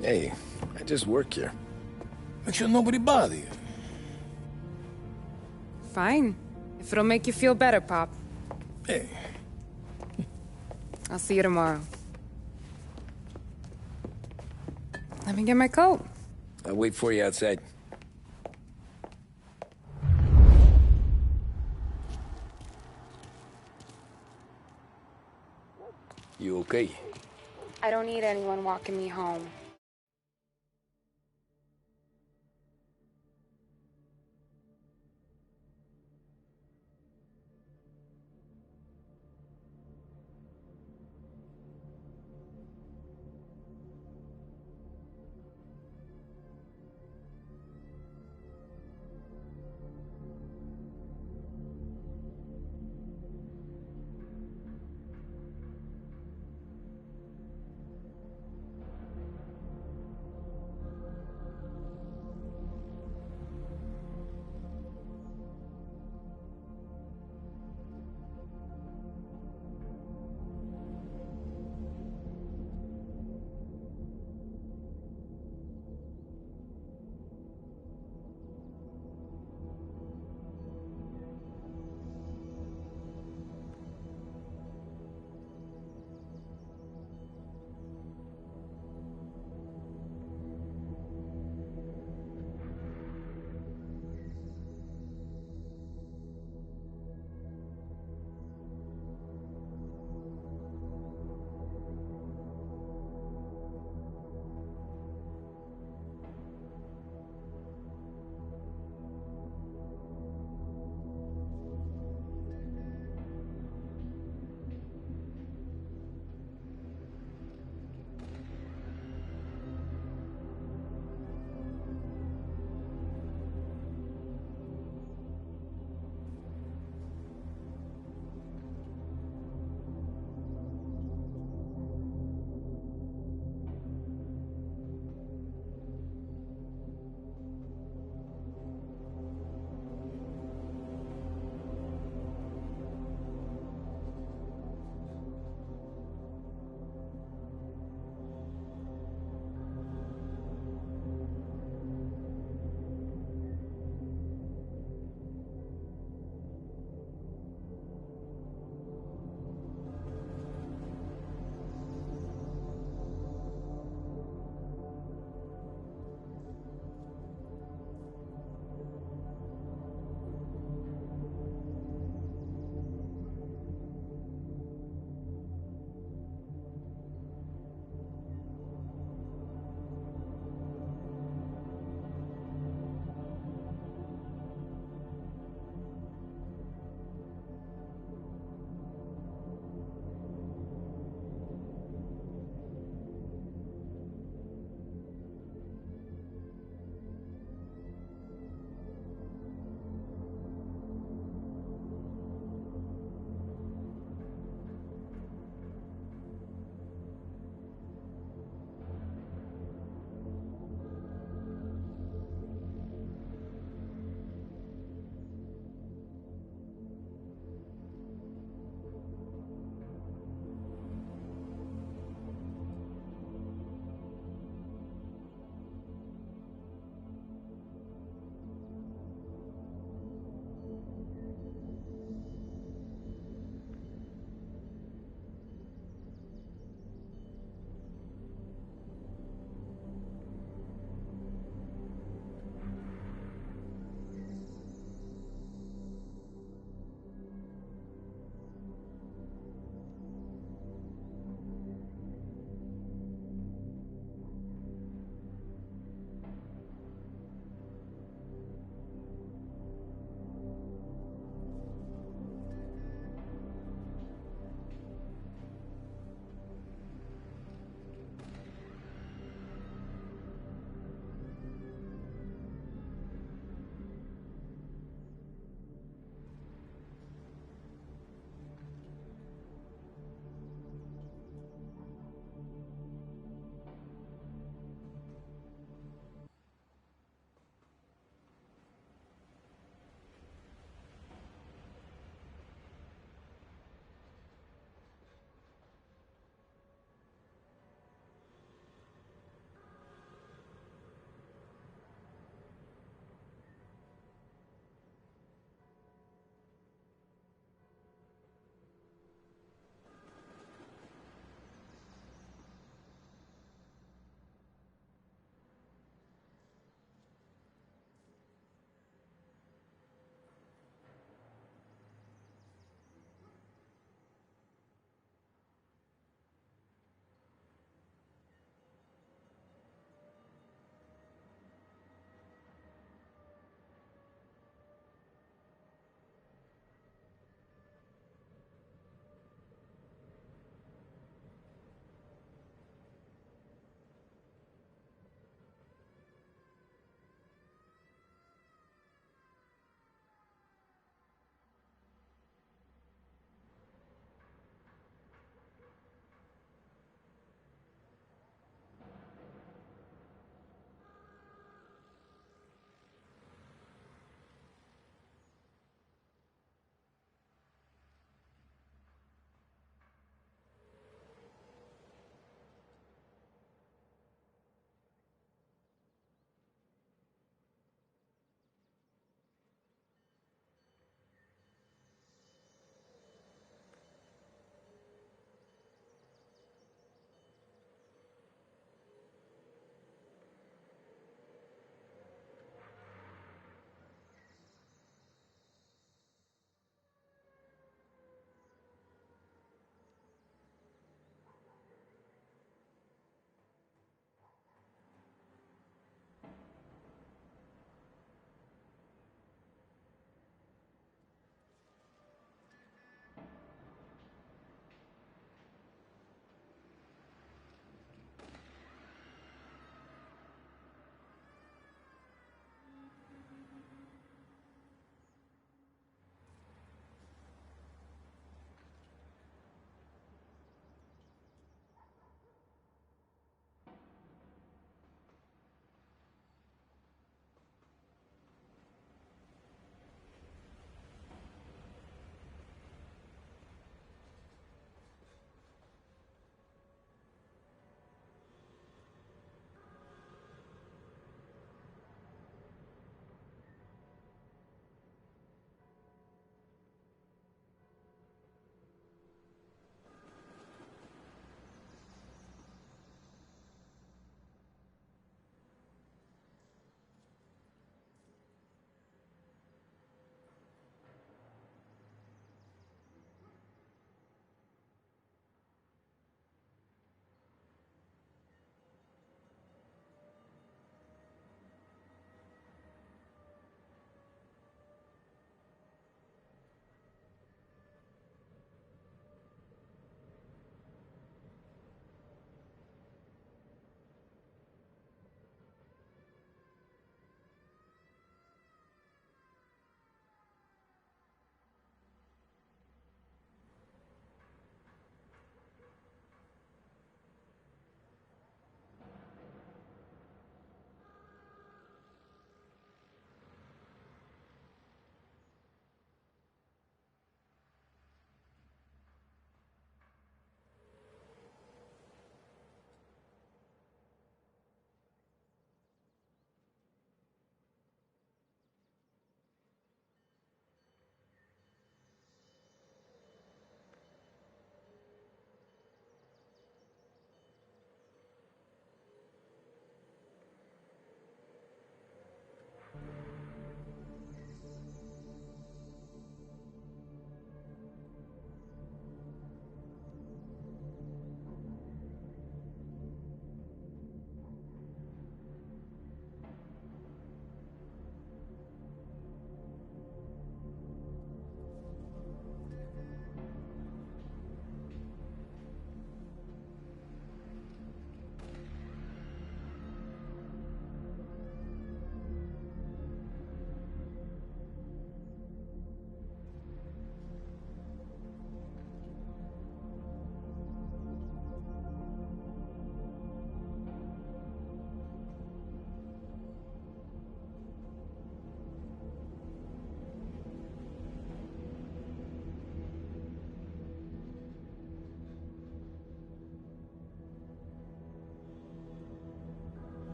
Hey, I just work here. Make sure nobody bother you. Fine. If it'll make you feel better, Pop. Hey. I'll see you tomorrow. Let me get my coat. I'll wait for you outside. You okay? I don't need anyone walking me home.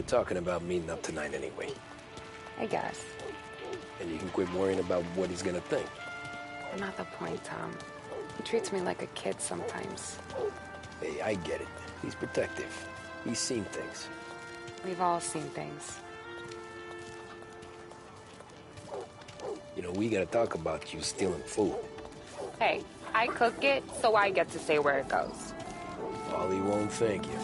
were talking about meeting up tonight anyway. I guess. And you can quit worrying about what he's gonna think. Not the point, Tom. He treats me like a kid sometimes. Hey, I get it. He's protective. He's seen things. We've all seen things. You know, we gotta talk about you stealing food. Hey, I cook it, so I get to say where it goes. Ollie won't thank you.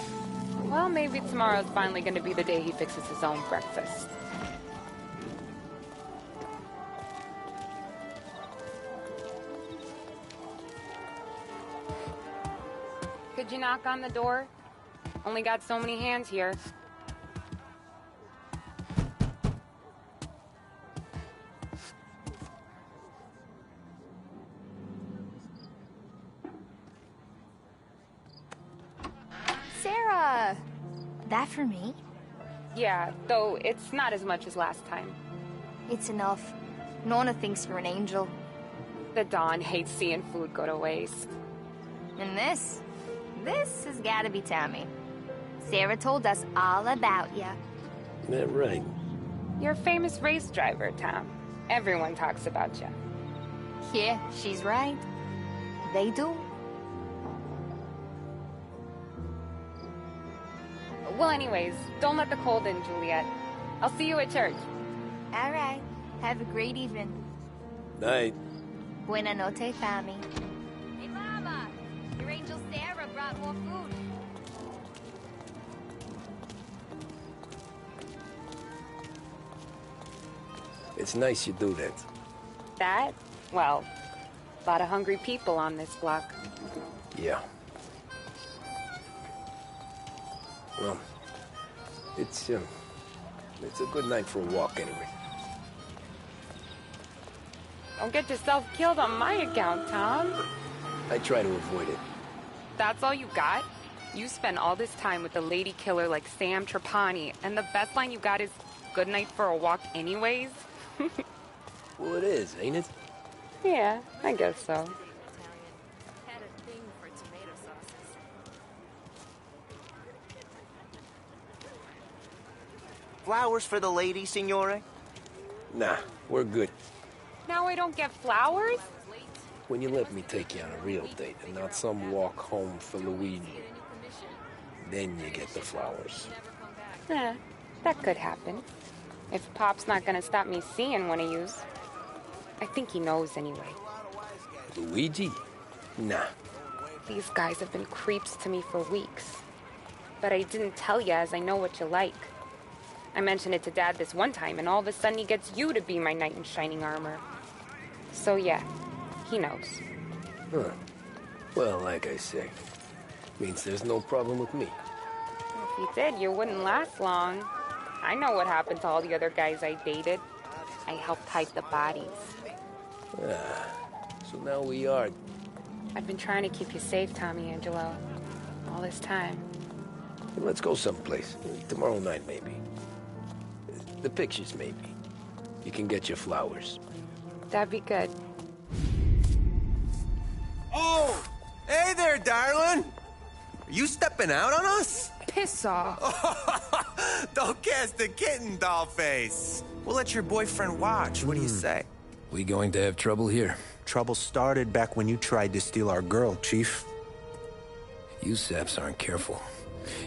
Well, maybe tomorrow's finally gonna be the day he fixes his own breakfast. Could you knock on the door? Only got so many hands here. Sarah! That for me? Yeah, though it's not as much as last time. It's enough. Nona thinks you're an angel. The Dawn hates seeing food go to waste. And this has gotta be Tommy. Sarah told us all about ya. That right. You're a famous race driver, Tom. Everyone talks about you. Yeah, she's right. They do. Well, anyways, don't let the cold in, Juliet. I'll see you at church. All right. Have a great evening. Night. Buena noche, Tommy. Hey, Mama! Your angel Sarah brought more food. It's nice you do that. That? Well, a lot of hungry people on this block. Yeah. Well, it's a good night for a walk anyway. Don't get yourself killed on my account, Tom. I try to avoid it. That's all you got? You spend all this time with a lady killer like Sam Trapani, and the best line you got is, "Good night for a walk anyways"? Well, it is, ain't it? Yeah, I guess so. Flowers for the lady, signore? Nah, we're good. Now I don't get flowers? When you let me take you on a real date and not some walk home for Luigi, then you get the flowers. That could happen. If Pop's not gonna stop me seeing one of yous. I think he knows anyway. Luigi? Nah. These guys have been creeps to me for weeks. But I didn't tell you as I know what you like. I mentioned it to Dad this one time, and all of a sudden he gets you to be my knight in shining armor. So yeah, he knows. Huh. Well, like I say, means there's no problem with me. If you did, you wouldn't last long. I know what happened to all the other guys I dated. I helped hide the bodies. So now we are... I've been trying to keep you safe, Tommy Angelo. All this time. Let's go someplace. Tomorrow night, maybe. The pictures, maybe. You can get your flowers. That'd be good. Oh! Hey there, darling! Are you stepping out on us? Piss off. Don't cast a kitten, dollface. We'll let your boyfriend watch. What do you say? We going to have trouble here? Trouble started back when you tried to steal our girl, Chief. You saps aren't careful.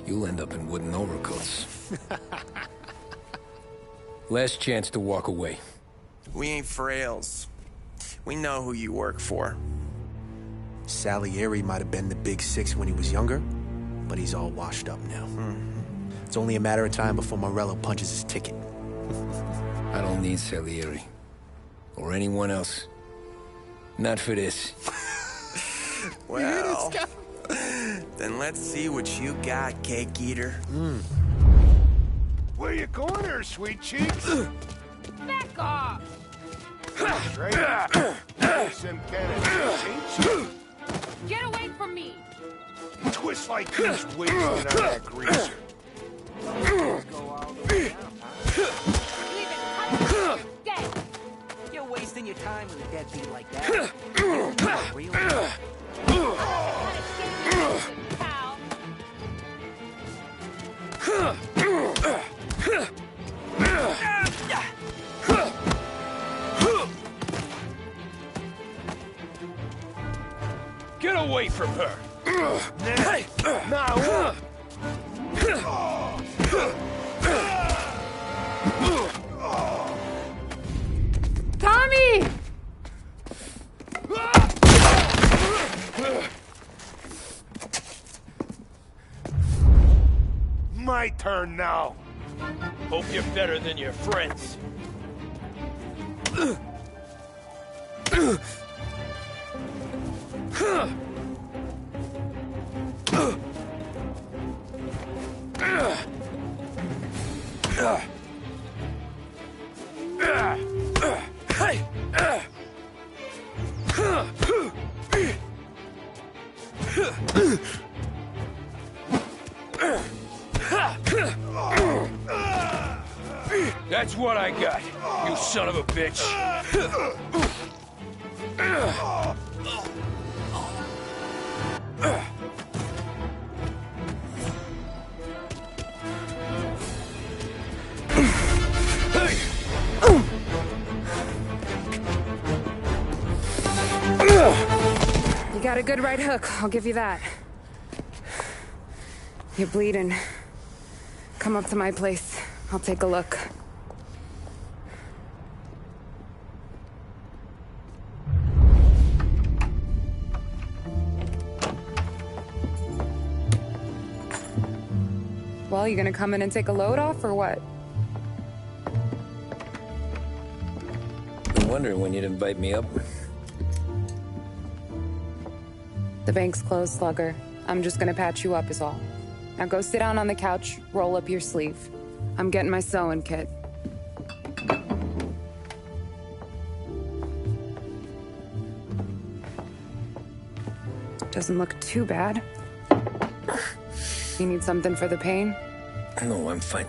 You'll end up in wooden overcoats. Last chance to walk away. We ain't frails. We know who you work for. Salieri might have been the big six when he was younger, but he's all washed up now. It's only a matter of time before Morello punches his ticket. I don't need Salieri. Or anyone else. Not for this. Well, then let's see what you got, cake eater. Where you going there, sweet cheeks? Back off! Straight up. Some kind of ain't you? Get away from me! Twist like this, wasting on that greaser. Dead! You're wasting your time with a deadbeat like that. You're real. away from her! Now! Tommy! My turn now. Hope you're better than your friends. That's what I got, you son of a bitch. You got a good right hook, I'll give you that. You're bleeding. Come up to my place. I'll take a look. Well, you gonna come in and take a load off, or what? Been wondering when you'd invite me up. The bank's closed, Slugger. I'm just gonna patch you up is all. Now go sit down on the couch, roll up your sleeve. I'm getting my sewing kit. Doesn't look too bad. You need something for the pain? No, I'm fine.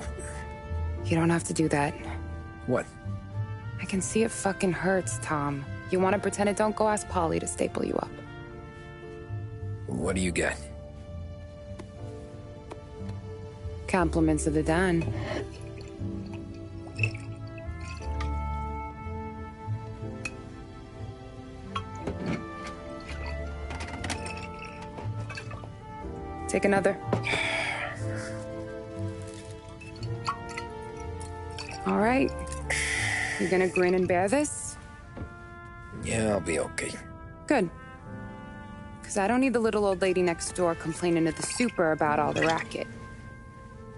You don't have to do that. What? I can see it fucking hurts, Tom. You want to pretend it don't? Go ask Polly to staple you up. What do you got? Compliments of the Don. Take another. All right. You gonna grin and bear this? Yeah, I'll be okay. Good. Because I don't need the little old lady next door complaining to the super about all the racket.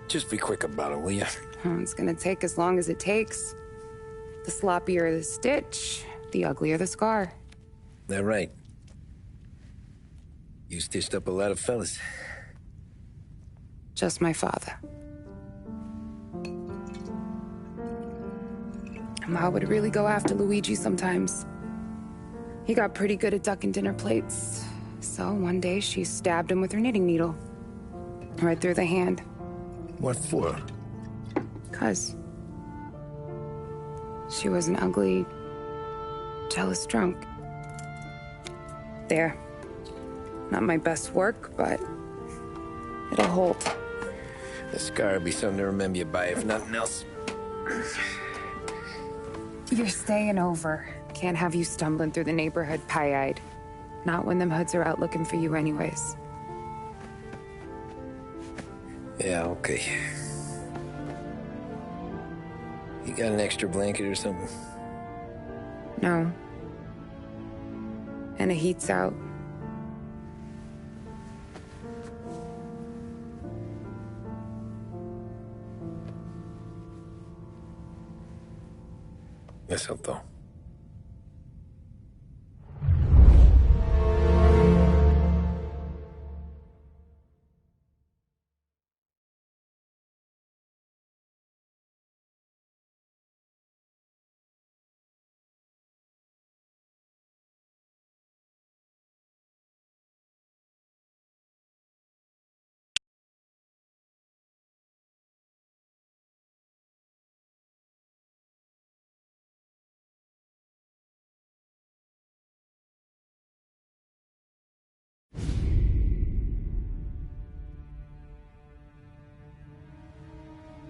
Just be quick about it, will ya? It's gonna take as long as it takes. The sloppier the stitch, the uglier the scar. That right. You stitched up a lot of fellas. Just my father. Ma would really go after Luigi sometimes. He got pretty good at ducking dinner plates. So one day she stabbed him with her knitting needle. Right through the hand. What for? 'Cause she was an ugly, jealous drunk. There. Not my best work, but it'll hold. The scar will be something to remember you by, if nothing else. You're staying over. Can't have you stumbling through the neighborhood pie-eyed. Not when them hoods are out looking for you anyways. Yeah, okay. You got an extra blanket or something? No. And the heat's out. Eso todo.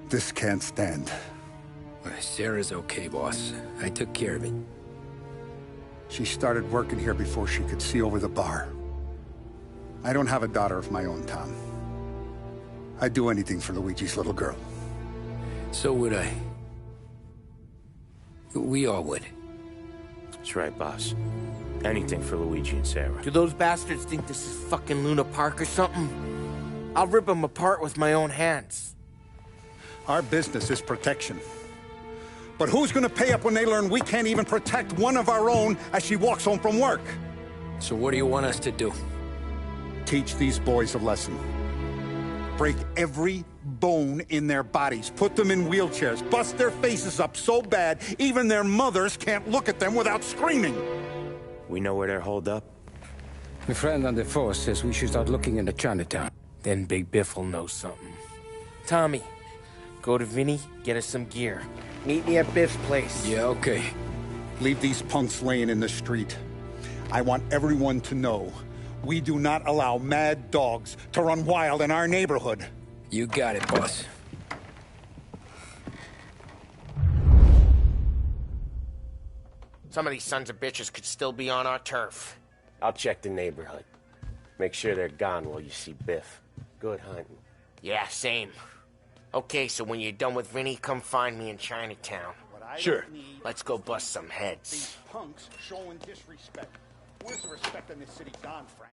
This can't stand. Sarah's okay, boss. I took care of it. She started working here before she could see over the bar. I don't have a daughter of my own, Tom. I'd do anything for Luigi's little girl. So would I. We all would. That's right, boss. Anything for Luigi and Sarah. Do those bastards think this is fucking Luna Park or something? I'll rip them apart with my own hands. Our business is protection. But who's gonna pay up when they learn we can't even protect one of our own as she walks home from work? So what do you want us to do? Teach these boys a lesson. Break every bone in their bodies. Put them in wheelchairs. Bust their faces up so bad, even their mothers can't look at them without screaming. We know where they're holed up? My friend on the force says we should start looking into Chinatown. Then Big Biff will know something. Tommy, go to Vinny, get us some gear. Meet me at Biff's place. Yeah, okay. Leave these punks laying in the street. I want everyone to know we do not allow mad dogs to run wild in our neighborhood. You got it, boss. Some of these sons of bitches could still be on our turf. I'll check the neighborhood. Make sure they're gone while you see Biff. Good hunting. Yeah, same. Okay, so when you're done with Vinny, come find me in Chinatown. Sure. Let's go bust some heads. These punks showing disrespect. Where's the respect in this city gone, Frank?